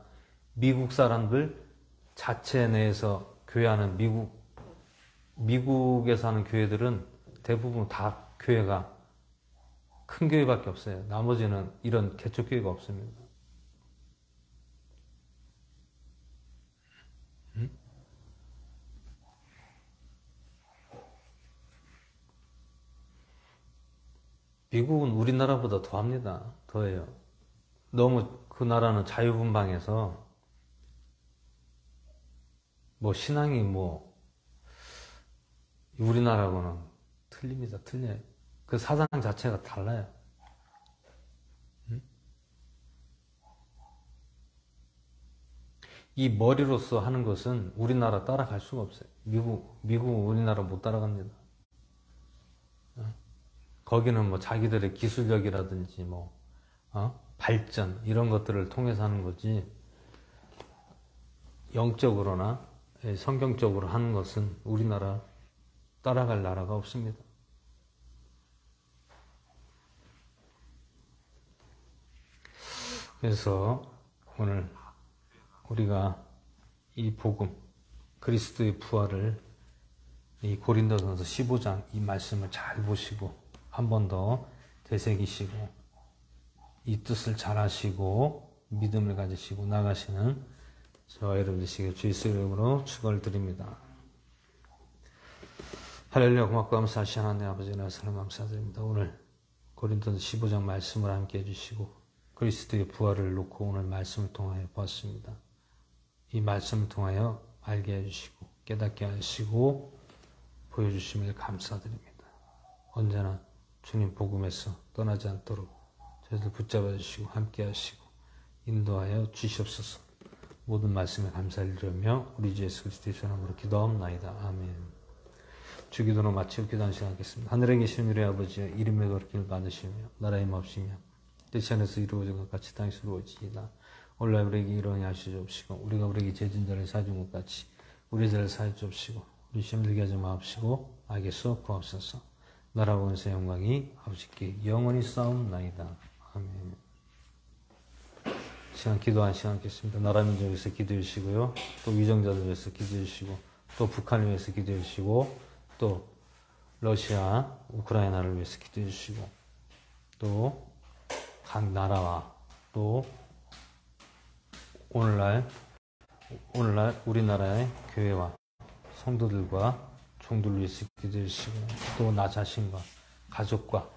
Speaker 1: 미국 사람들 자체 내에서 교회하는 미국에서 하는 교회들은 대부분 다 교회가 큰 교회밖에 없어요. 나머지는 이런 개척교회가 없습니다. 미국은 우리나라보다 더합니다. 더해요. 너무 그 나라는 자유분방해서 뭐 신앙이 뭐 우리나라하고는 틀립니다. 틀려요. 그 사상 자체가 달라요. 이 머리로서 하는 것은 우리나라 따라갈 수가 없어요. 미국은 우리나라 못 따라갑니다. 거기는 뭐 자기들의 기술력이라든지 뭐 발전 이런 것들을 통해서 하는 거지, 영적으로나 성경적으로 하는 것은 우리나라 따라갈 나라가 없습니다. 그래서 오늘 우리가 이 복음, 그리스도의 부활을 이 고린도전서 15장 이 말씀을 잘 보시고 한 번 더 되새기시고 이 뜻을 잘 하시고 믿음을 가지시고 나가시는 저와 여러분 되시길 주 예수 이름으로 축원을 드립니다. 할렐루야. 고맙고 감사하시 하나님 아버지 나사랑 감사드립니다. 오늘 고린도전서 15장 말씀을 함께 해주시고 그리스도의 부활을 놓고 오늘 말씀을 통하여 보았습니다. 이 말씀을 통하여 알게 해주시고 깨닫게 하시고 보여주심을 감사드립니다. 언제나 주님 복음에서 떠나지 않도록 저희들 붙잡아 주시고 함께 하시고 인도하여 주시옵소서. 모든 말씀에 감사를 드리며 우리 주 예수 그리스도의 이름으로 기도하옵나이다. 아멘. 주기도로 마치고 기도하는 시간 하겠습니다. 하늘에 계신 우리 아버지여 이름의 거룩을 받으시며 나라의 마옵시며 뜻이 안에서 이루어진 것 같이 땅에서 이루어지이다. 오늘 우리에게 일어나게 하시옵시고 우리가 우리에게 죄진 자를 사준 것 같이 우리 죄를 사해 주옵시고 우리 시험 들게 하지 마옵시고 악에서 구하옵소서. 나라와 권세 영광이 아버지께 영원히 싸움나이다. 아멘. 시간 기도한 시간 갖겠습니다. 나라 민족 위해서 기도해 주시고요. 또 위정자들 위해서 기도해 주시고 또 북한을 위해서 기도해 주시고 또 러시아, 우크라이나를 위해서 기도해 주시고 또 각 나라와 또 오늘날 우리나라의 교회와 성도들과 종들을 위해서 기도해 주시고 또 나 자신과 가족과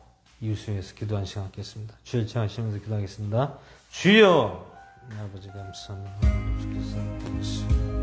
Speaker 1: 이웃을 위해서 기도한 시간 갖겠습니다. 주의 청하시면서 기도하겠습니다. 주여! 아버지 감사합니다. 주께서